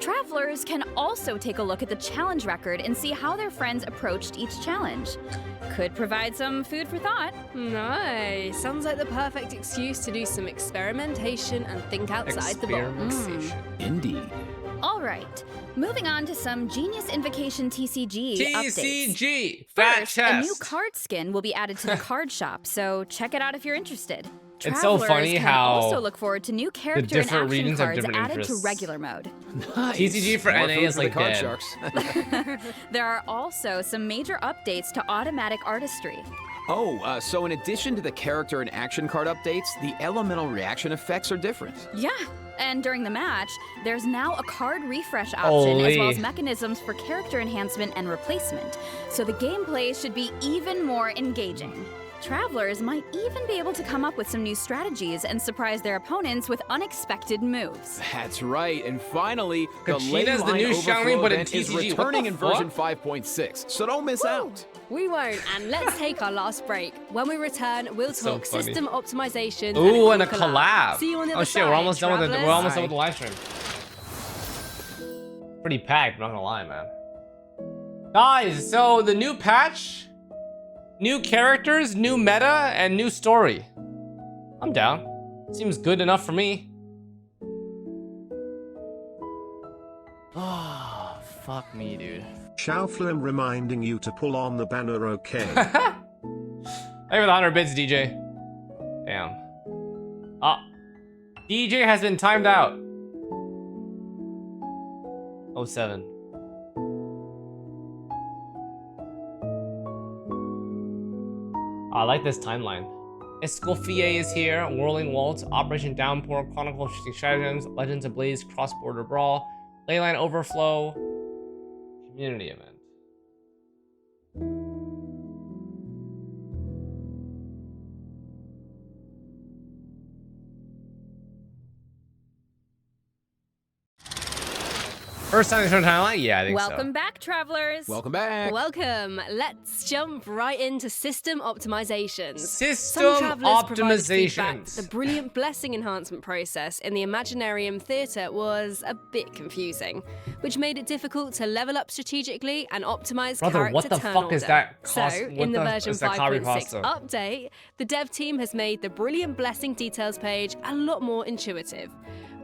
Travelers can also take a look at the challenge record and see how their friends approached each challenge. Could provide some food for thought. Nice. Sounds like the perfect excuse to do some experimentation and think outside the box. Indeed. All right, moving on to some Genius Invocation TCG updates. TCG! Fat First, chest! a new card skin will be added to the card shop, so check it out if you're interested. It's so funny can how also look forward to new character and different action regions have cards different added interests. to regular mode. Nice. TCG for More NA food is for the like card dead. sharks. There are also some major updates to automatic artistry. Oh, so in addition to the character and action card updates, the elemental reaction effects are different. Yeah, and during the match, there's now a card refresh option as well as Holy. mechanisms for character enhancement and replacement, so the gameplay should be even more engaging. Travelers might even be able to come up with some new strategies and surprise their opponents with unexpected moves. That's right, and finally, the Kachina's the Leyline new Xiangling, Overflow but in event is TCG. What returning the in version fuck? 5.6, so don't miss out. We won't, and let's take our last break. When we return, we'll So talk funny. system optimization. Ooh, and a cool collab. See you on the Oh other shit, side, we're almost done with it. We're travelers. almost done with the live stream. Pretty packed, not gonna lie, man. Guys, so the new patch, new characters, new meta, and new story. I'm down. Seems good enough for me. Oh, fuck me, dude. Xiaofluim reminding you to pull on the banner, okay? Hey, with 100 bits, DJ. Damn. Ah. DJ has been timed out. 07. I like this timeline. Escoffier is here, Whirling Waltz, Operation Downpour, Chronicle, Shooting Stratagems, Legends of Blaze, Cross-Border Brawl, Leyline Overflow, Community Event. First time in the timeline? Yeah, I think so. Welcome back, travelers. Welcome back. Welcome. Let's jump right into system optimizations. System Some travelers provided feedback optimizations. that the brilliant blessing enhancement process in the Imaginarium Theatre was a bit confusing, which made it difficult to level up strategically and optimize Brother, character what the turn fuck is order. that So, cost- in what the the version is that curry 5.6 pasta? update, the dev team has made the brilliant blessing details page a lot more intuitive,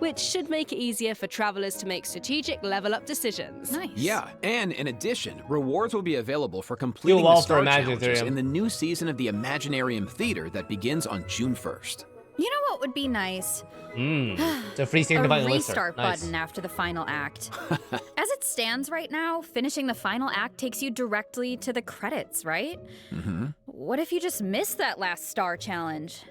which should make it easier for travelers to make strategic level up decisions. Nice. Yeah, and in addition, rewards will be available for completing well the for star challenges Imaginarium. in the new season of the Imaginarium Theater that begins on June 1st. You know what would be nice? It's a free A signified restart nice. button after the final act. As it stands right now, finishing the final act takes you directly to the credits, right? Mm-hmm. What if you just missed that last star challenge?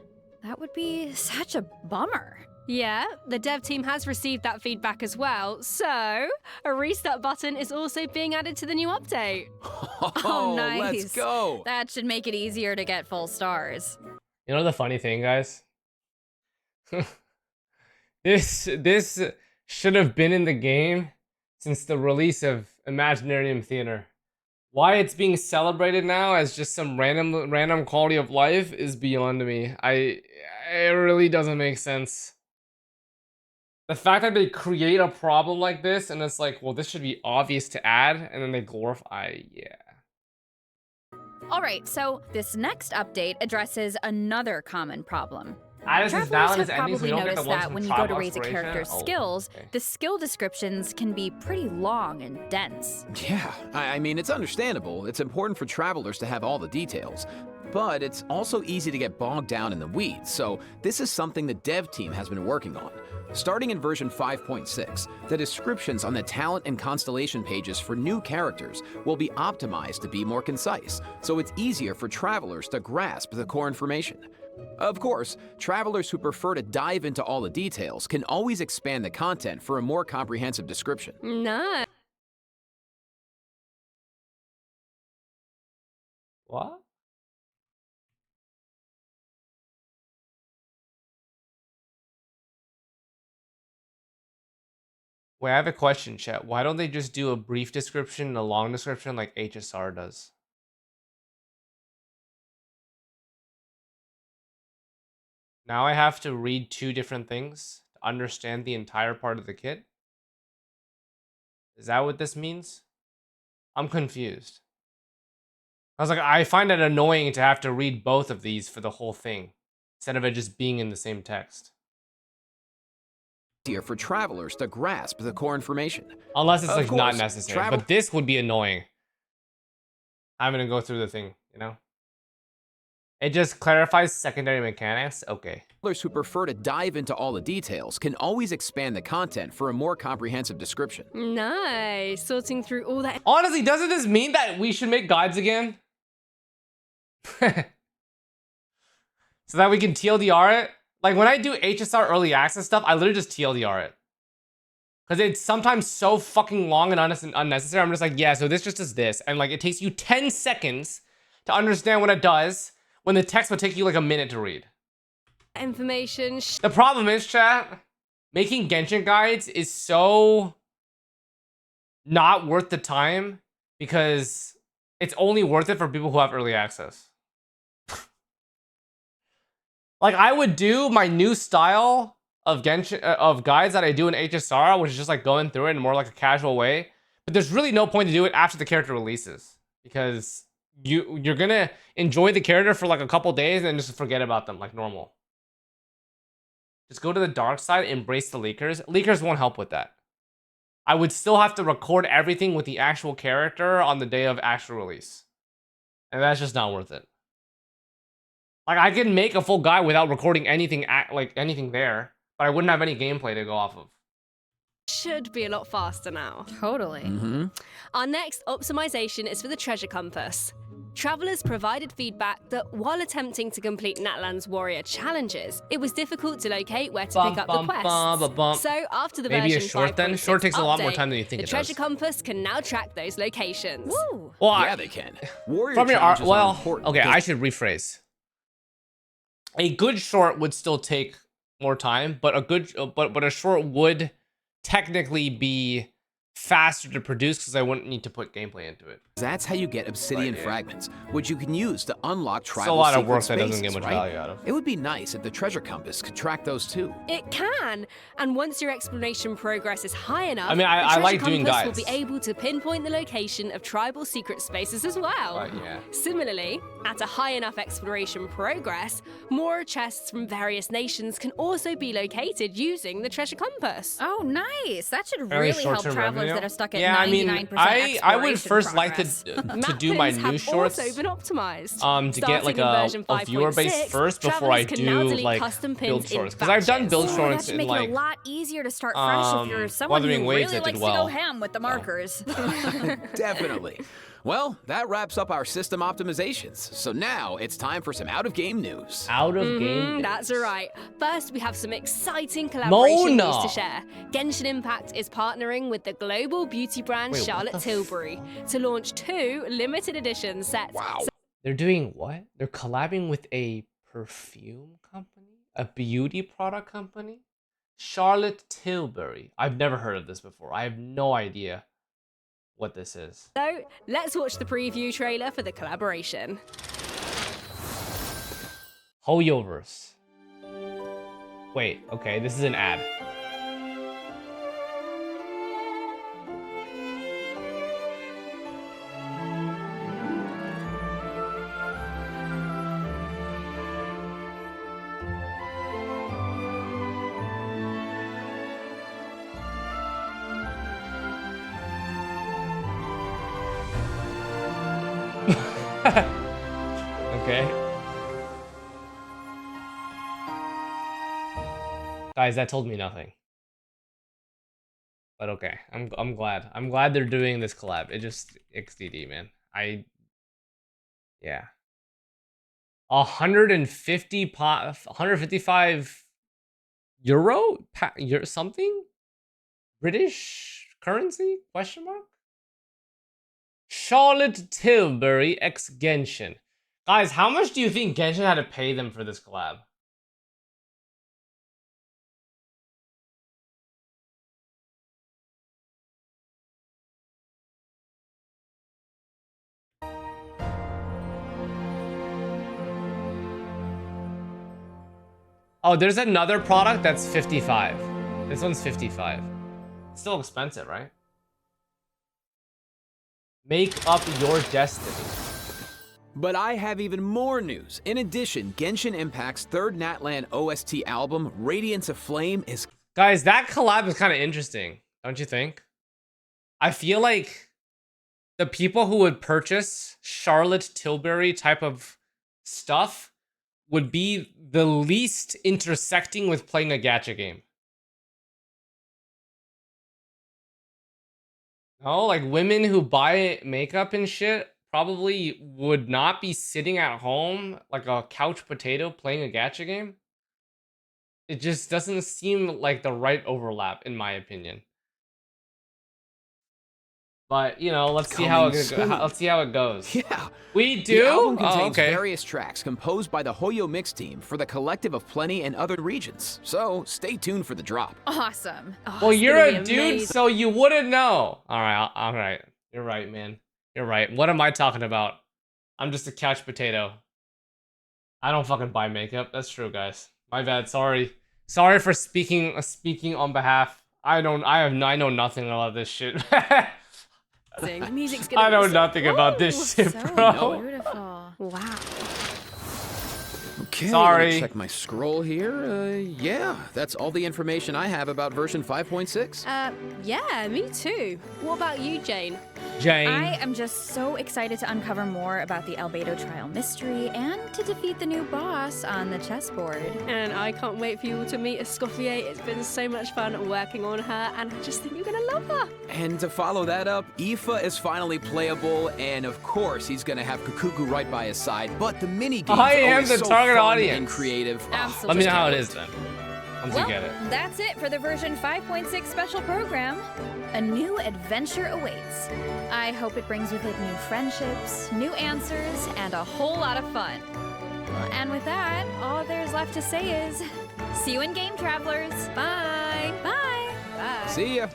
That would be such a bummer. Yeah, the dev team has received that feedback as well, so a restart button is also being added to the new update. Oh, nice. Let's go. That should make it easier to get full stars. You know the funny thing, guys? This should have been in the game since the release of Imaginarium Theater. Why it's being celebrated now as just some random quality of life is beyond me. It really doesn't make sense. The fact that they create a problem like this and it's like, well, this should be obvious to add, and then they glorify, yeah. All right, so this next update addresses another common problem. Travelers Travelers is have ending, so we probably don't get the noticed ones that from when you go Trial to raise a Exploration? character's Oh, skills, okay. the skill descriptions can be pretty long and dense. Yeah, I mean, it's understandable. It's important for travelers to have all the details. But it's also easy to get bogged down in the weeds, so this is something the dev team has been working on. Starting in version 5.6, the descriptions on the talent and constellation pages for new characters will be optimized to be more concise, so it's easier for travelers to grasp the core information. Of course, travelers who prefer to dive into all the details can always expand the content for a more comprehensive description. Nice. What? Wait, I have a question, chat. Why don't they just do a brief description and a long description like HSR does? Now I have to read 2 different things to understand the entire part of the kit. Is that what this means? I'm confused. I was like, I find it annoying to have to read both of these for the whole thing, instead of it just being in the same text. For travelers to grasp the core information. Unless it's Of like not course, necessary. But this would be annoying. Having to go through the thing, you know? It just clarifies secondary mechanics. Okay. Travelers who prefer to dive into all the details can always expand the content for a more comprehensive description. Nice. Sorting through all that. Honestly, doesn't this mean that we should make guides again? So that we can TLDR it? Like when I do HSR early access stuff, I literally just TLDR it. Because it's sometimes so fucking long and unnecessary. I'm just like, yeah, so this just does this. And like it takes you 10 seconds to understand what it does when the text would take you like a minute to read. Information. The problem is, chat, making Genshin guides is so not worth the time because it's only worth it for people who have early access. Like I would do my new style of Genshin of guides that I do in HSR, which is just like going through it in more like a casual way. But there's really no point to do it after the character releases because you're gonna enjoy the character for like a couple days and just forget about them like normal. Just go to the dark side, embrace the leakers. Leakers won't help with that. I would still have to record everything with the actual character on the day of actual release. And that's just not worth it. Like I can make a full guide without recording anything there, but I wouldn't have any gameplay to go off of. Should be a lot faster now. Totally. Our next optimization is for the treasure compass. Travelers provided feedback that while attempting to complete Natland's warrior challenges, it was difficult to locate where to pick up the quests. So after the Maybe version a short then? 5.6 Short takes a lot more update, time than you think the it treasure does. compass can now track those locations. Woo. Well, Yeah, they can. Warrior from your challenges are well, important. okay, I should rephrase. A good short would still take more time, but a short would technically be faster to produce because I wouldn't need to put gameplay into it. That's how you get obsidian fragments, which you can use to unlock It's tribal a lot of secret work that doesn't spaces, get much right? value out of. It would be nice if the treasure compass could track those too. It can, and once your exploration progress is high enough, I mean, I the like treasure doing compass guides. will be able to pinpoint the location of tribal secret spaces as well. But yeah. Similarly, at a high enough exploration progress, more chests from various nations can also be located using the treasure compass. Oh, nice. That should Very really help short-term travelers revenue. that are stuck at Yeah, 99% I would exploration first like progress. to do my Mappings new have shorts also been optimized. to get like Starting in version a viewer base 5.6, first before I travelers can now do delete like custom build pins in shorts because I've done batches. build Ooh, that shorts should in make like it a lot easier to start fresh if you're someone Wuthering who Waves really that did likes to go well. ham with the markers. Definitely. Well, that wraps up our system optimizations. So now it's time for some out-of-game news. Out of game. That's right. First, we have some exciting collaboration Mona. news to share. Genshin Impact is partnering with the global beauty brand Wait, what Charlotte the Tilbury to launch 2 limited edition sets. Wow. They're doing what? They're collabing with a perfume company? A beauty product company? Charlotte Tilbury. I've never heard of this before. I have no idea what this is. So, let's watch the preview trailer for the collaboration. Hoyoverse. Wait, okay, this is an ad. Okay. Guys, that told me nothing. But okay, I'm glad. I'm glad they're doing this collab. It just XDD, man. Yeah. 155 euro something? British currency? Question mark? Charlotte Tilbury x Genshin. Guys, how much do you think Genshin had to pay them for this collab? Oh, there's another product that's 55. This one's 55. It's still expensive, right? Make up your destiny. But I have even more news. In addition, Genshin Impact's third Natland OST album, Radiance of Flame, is... Guys, that collab is kind of interesting, don't you think? I feel like the people who would purchase Charlotte Tilbury type of stuff would be the least intersecting with playing a gacha game. No, like women who buy makeup and shit probably would not be sitting at home like a couch potato playing a gacha game. It just doesn't seem like the right overlap, in my opinion. But you know, let's see how it goes. Yeah, we do. The album contains various tracks composed by the Hoyo Mix team for the Collective of Plenty and other regions. So stay tuned for the drop. Awesome. Oh, Well, it's you're gonna a be dude, amazing. so you wouldn't know. All right. You're right, man. You're right. What am I talking about? I'm just a couch potato. I don't fucking buy makeup. That's true, guys. My bad. Sorry for speaking on behalf. I know nothing about this shit. The music's gonna I be know so- nothing about this shit, So bro. beautiful. Wow. Okay, Sorry. let me check my scroll here. Yeah, that's all the information I have about version 5.6. Yeah, me too. What about you, Jane? Jane. I am just so excited to uncover more about the Albo Trial mystery and to defeat the new boss on the chessboard. And I can't wait for you all to meet Escoffier. It's been so much fun working on her, and I just think you're gonna love her. And to follow that up, Epha is finally playable, and of course he's gonna have Kukuku right by his side. But the mini games I am always the so target fun audience. and creative. Absolutely. Let me know how it is then. Once Well, you get it. that's it for the version 5.6 special program. A new adventure awaits. I hope it brings with it new friendships, new answers, and a whole lot of fun. Well, and with that, all there's left to say is, see you in game, travelers. Bye. Bye. Bye. See ya.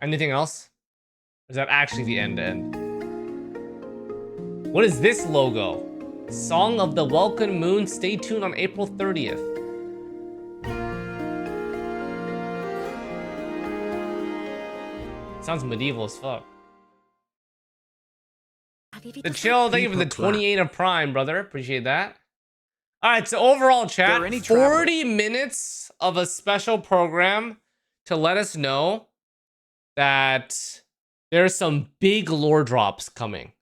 Anything else? Or is that actually the end? What is this logo? Song of the Welcome Moon. Stay tuned on April 30th. Sounds medieval as fuck. The chill, thank you for the 28 of Prime, brother. Appreciate that. Alright, so overall chat, 40 minutes of a special program to let us know that there's some big lore drops coming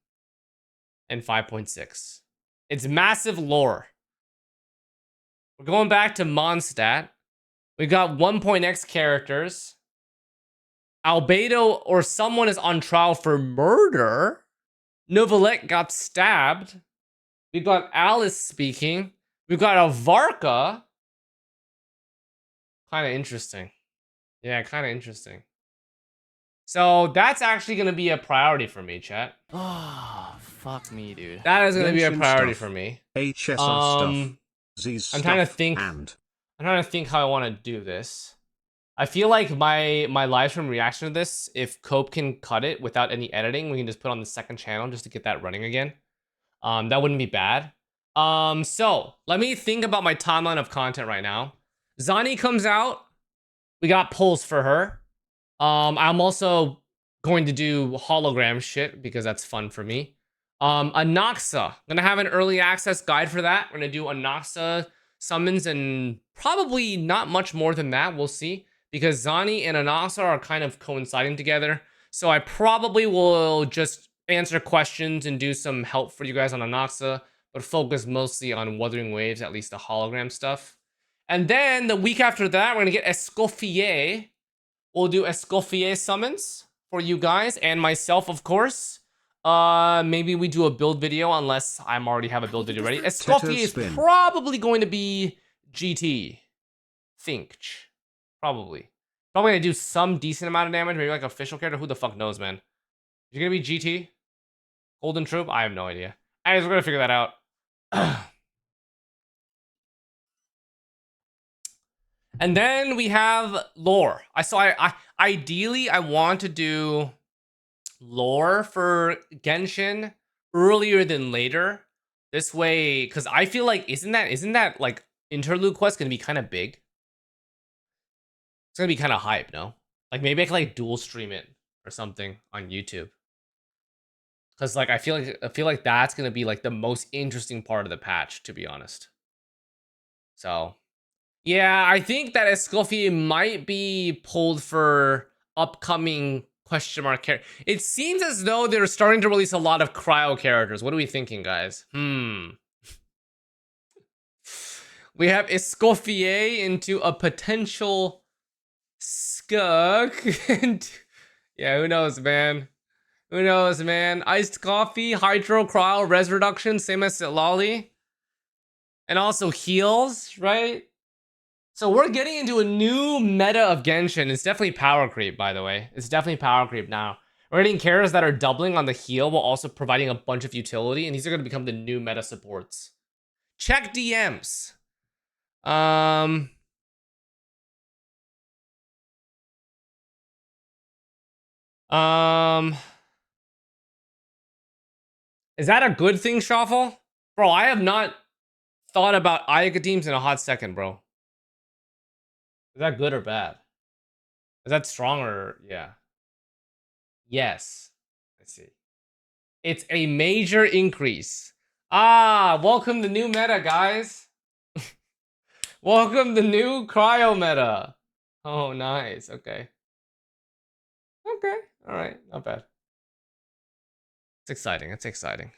in 5.6. It's massive lore. We're going back to Mondstadt. We got 1.x characters. Albedo or someone is on trial for murder. Novelette got stabbed. We've got Alice speaking. We've got a Varka. Kind of interesting. Yeah, kind of interesting. So that's actually going to be a priority for me, chat. Oh, fuck me, dude. That is going to be a Genshin priority stuff, for me. HSR stuff, Z's I'm trying to stuff, think. and I'm trying to think how I want to do this. I feel like my live stream reaction to this, if Cope can cut it without any editing, we can just put on the second channel just to get that running again. That wouldn't be bad. So let me think about my timeline of content right now. Zani comes out. We got polls for her. I'm also going to do hologram shit because that's fun for me. Anaxa. I'm gonna have an early access guide for that. We're gonna do Anaxa summons and probably not much more than that. We'll see. Because Zani and Anaxa are kind of coinciding together. So I probably will just answer questions and do some help for you guys on Anaxa, but focus mostly on Wuthering Waves, at least the hologram stuff. And then the week after that, we're gonna get Escoffier. We'll do Escoffier summons for you guys and myself, of course. Maybe we do a build video unless I already have a build video ready. Escoffier is probably going to be GT. Think. Probably gonna do some decent amount of damage, maybe like official character. Who the fuck knows, man? Is it gonna be GT? Golden Troop? I have no idea. Anyways, we're gonna figure that out. And then we have lore. I ideally I want to do lore for Genshin earlier than later. This way, because I feel like isn't that like interlude quest gonna be kind of big? It's gonna be kind of hype, no? Like maybe I can like dual stream it or something on YouTube. Cause like I feel like that's gonna be like the most interesting part of the patch, to be honest. So yeah, I think that Escoffier might be pulled for upcoming question mark character. It seems as though they're starting to release a lot of cryo characters. What are we thinking, guys? We have Escoffier into a potential Skuk. Yeah, who knows, man? Who knows, man? Iced coffee, hydro, cryo, res reduction, same as Lolly. And also heals, right? So we're getting into a new meta of Genshin. It's definitely power creep, by the way. It's definitely power creep now. We're getting characters that are doubling on the heal while also providing a bunch of utility, and these are going to become the new meta supports. Check DMs. Is that a good thing, Shuffle? Bro, I have not thought about Ayaka teams in a hot second, bro. Is that good or bad? Is that strong or yeah? Yes. Let's see. It's a major increase. Ah, welcome to new meta, guys. Welcome to new cryo meta. Oh, nice. Okay. Okay. All right. Not bad. It's exciting. It's exciting.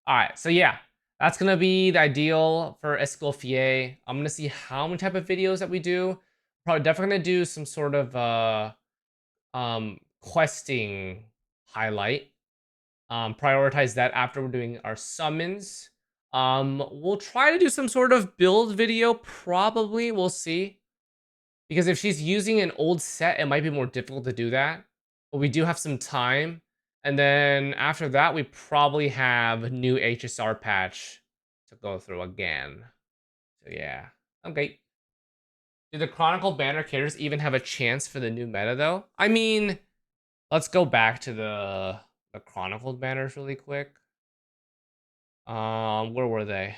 All right. So yeah, that's gonna be the ideal for Escoffier. I'm gonna see how many type of videos that we do. Probably definitely gonna do some sort of questing highlight. Prioritize that after we're doing our summons. We'll try to do some sort of build video, probably. We'll see. Because if she's using an old set, it might be more difficult to do that. But we do have some time. And then after that, we probably have a new HSR patch to go through again. So yeah. Okay. Do the Chronicle banner characters even have a chance for the new meta, though? I mean, let's go back to the Chronicled banners really quick. Where were they?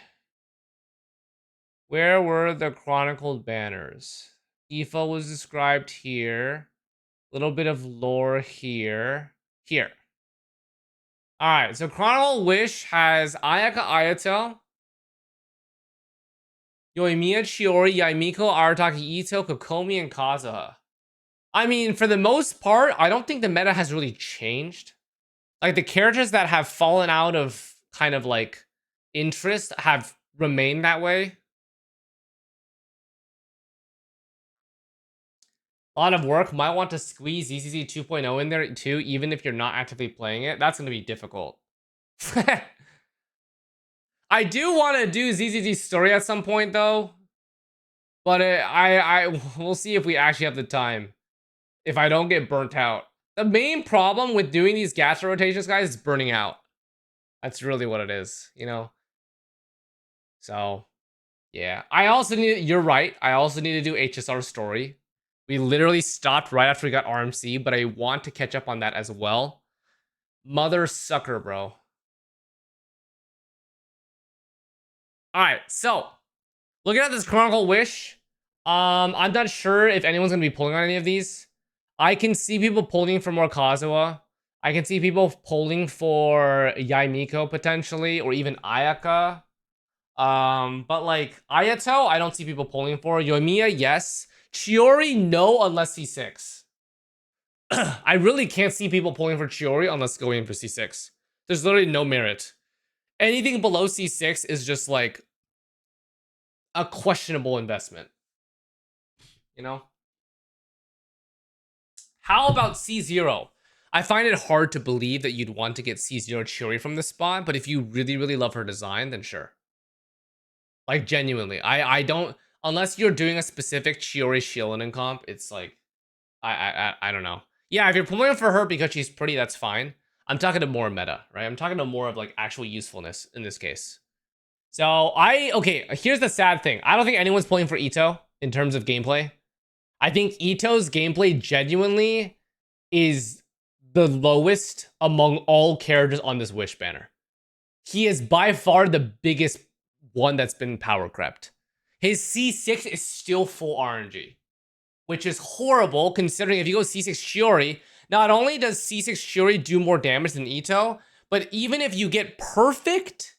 Where were the Chronicled banners? Epha was described here. A little bit of lore here. Here. Alright, so Chronicle Wish has Ayaka Ayato, Yoimiya Chiori, Yaimiko, Arataki Ito, Kokomi, and Kazuha. I mean, for the most part, I don't think the meta has really changed. Like, the characters that have fallen out of kind of, like, interest have remained that way. A lot of work. Might want to squeeze ZZZ 2.0 in there, too, even if you're not actively playing it. That's going to be difficult. I do want to do ZZZ's story at some point, though. But we'll see if we actually have the time. If I don't get burnt out. The main problem with doing these gacha rotations, guys, is burning out. That's really what it is, you know? So, yeah. I also need, you're right, I also need to do HSR story. We literally stopped right after we got RMC, but I want to catch up on that as well. Mother sucker, bro. Alright, so, looking at this Chronicle Wish, I'm not sure if anyone's going to be pulling on any of these. I can see people pulling for more Kazuha. I can see people pulling for Yaimiko potentially, or even Ayaka. But like Ayato, I don't see people pulling for. Yoimiya, yes. Chiori, no, unless C6. I really can't see people pulling for Chiori unless going for C6. There's literally no merit. Anything below C6 is just like a questionable investment. You know? How about C0? I find it hard to believe that you'd want to get C0 Chiori from this spot, but if you really, really love her design, then sure. Like, genuinely. I don't... Unless you're doing a specific Chiori Shilinen comp, it's like... I don't know. Yeah, if you're pulling for her because she's pretty, that's fine. I'm talking to more meta, right? I'm talking to more of, like, actual usefulness in this case. So, okay, here's the sad thing. I don't think anyone's pulling for Ito in terms of gameplay. I think Ito's gameplay genuinely is the lowest among all characters on this Wish banner. he is by far the biggest one that's been power crept. His C6 is still full RNG, which is horrible considering if you go C6 Shiori, not only does C6 Shiori do more damage than Ito, but even if you get perfect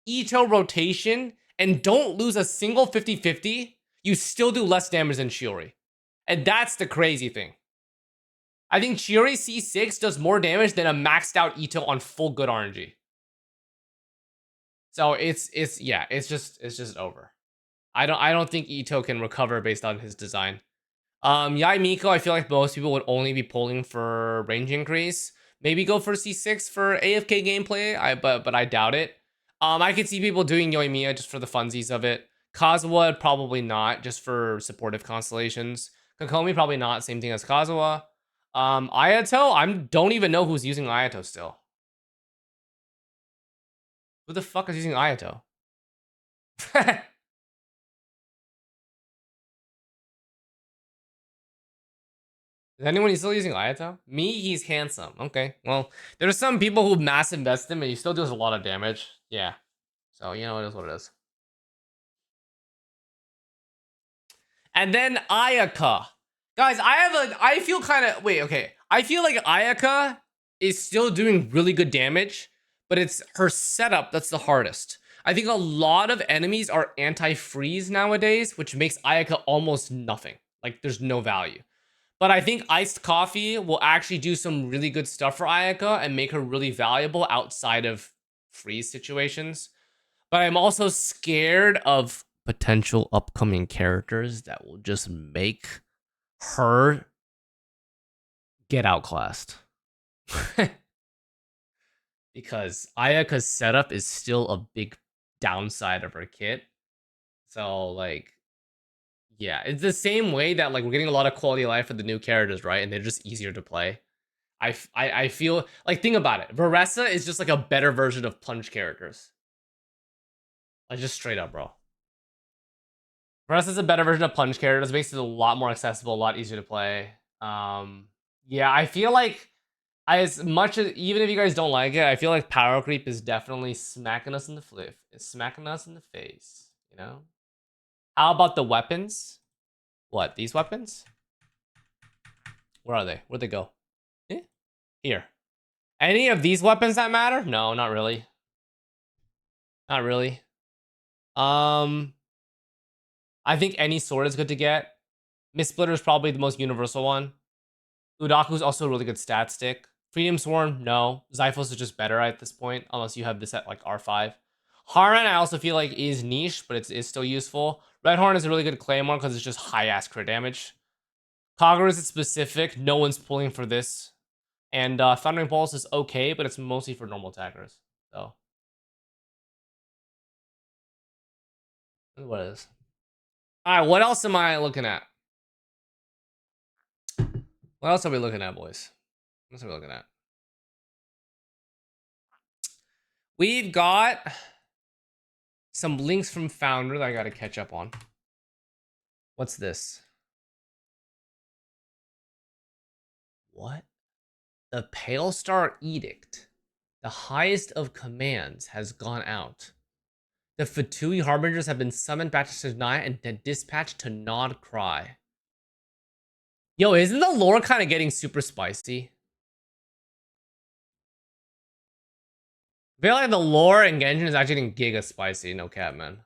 Ito rotation and don't lose a single 50-50, you still do less damage than Shiori. And that's the crazy thing. I think Shiori C6 does more damage than a maxed out Ito on full good RNG. So it's just over. I don't think Ito can recover based on his design. Yai Miko, I feel like most people would only be pulling for range increase. Maybe go for C6 for AFK gameplay, but I doubt it. I could see people doing Yoimiya just for the funsies of it. Kazuha, probably not, just for supportive constellations. Kokomi, probably not, same thing as Kazuha. Ayato, I don't even know who's using Ayato still. Who the fuck is using Ayato? Is anyone still using Ayato? Me, he's handsome. Okay, well, there's some people who mass invest him and he still does a lot of damage. Yeah. So, you know, it is what it is. And then Ayaka. Guys, I feel kind of, wait, okay. I feel like Ayaka is still doing really good damage, but it's her setup that's the hardest. I think a lot of enemies are anti-freeze nowadays, which makes Ayaka almost nothing. Like, there's no value. But I think Iced Coffee will actually do some really good stuff for Ayaka and make her really valuable outside of freeze situations. But I'm also scared of potential upcoming characters that will just make her get outclassed. Because Ayaka's setup is still a big downside of her kit. So, like, yeah, it's the same way that, like, we're getting a lot of quality of life for the new characters, right? And they're just easier to play. I feel, like, think about it. Veressa is just, like, a better version of plunge characters. Like, just straight up, bro. Veressa's a better version of plunge characters. It makes it a lot more accessible, a lot easier to play. Yeah, I feel like, as much as, even if you guys don't like it, I feel like power creep is definitely smacking us in the flip. It's smacking us in the face, you know? How about the weapons? What, these weapons? Where are they? Where'd they go? Eh? Here. Any of these weapons that matter? No, not really. Not really. I think any sword is good to get. Mist Splitter is probably the most universal one. Udaku's also a really good stat stick. Freedom Sworn, no. Zyphos is just better at this point, unless you have this at like R5. Haran, I also feel like is niche, but it's still useful. Red Horn is a really good claymore because it's just high-ass crit damage. Kagura is specific. No one's pulling for this. And Thundering Pulse is okay, but it's mostly for normal attackers. So. What is? Alright, what else am I looking at? What else are we looking at, boys? What else are we looking at? We've got some links from Founder that I gotta catch up on. What's this? What? The Pale Star Edict, the highest of commands, has gone out. The Fatui Harbingers have been summoned back to Sinai and dispatched to Nod Cry. Yo, isn't the lore kind of getting super spicy? I feel like the lore in Genshin is actually getting giga spicy, no cap, man.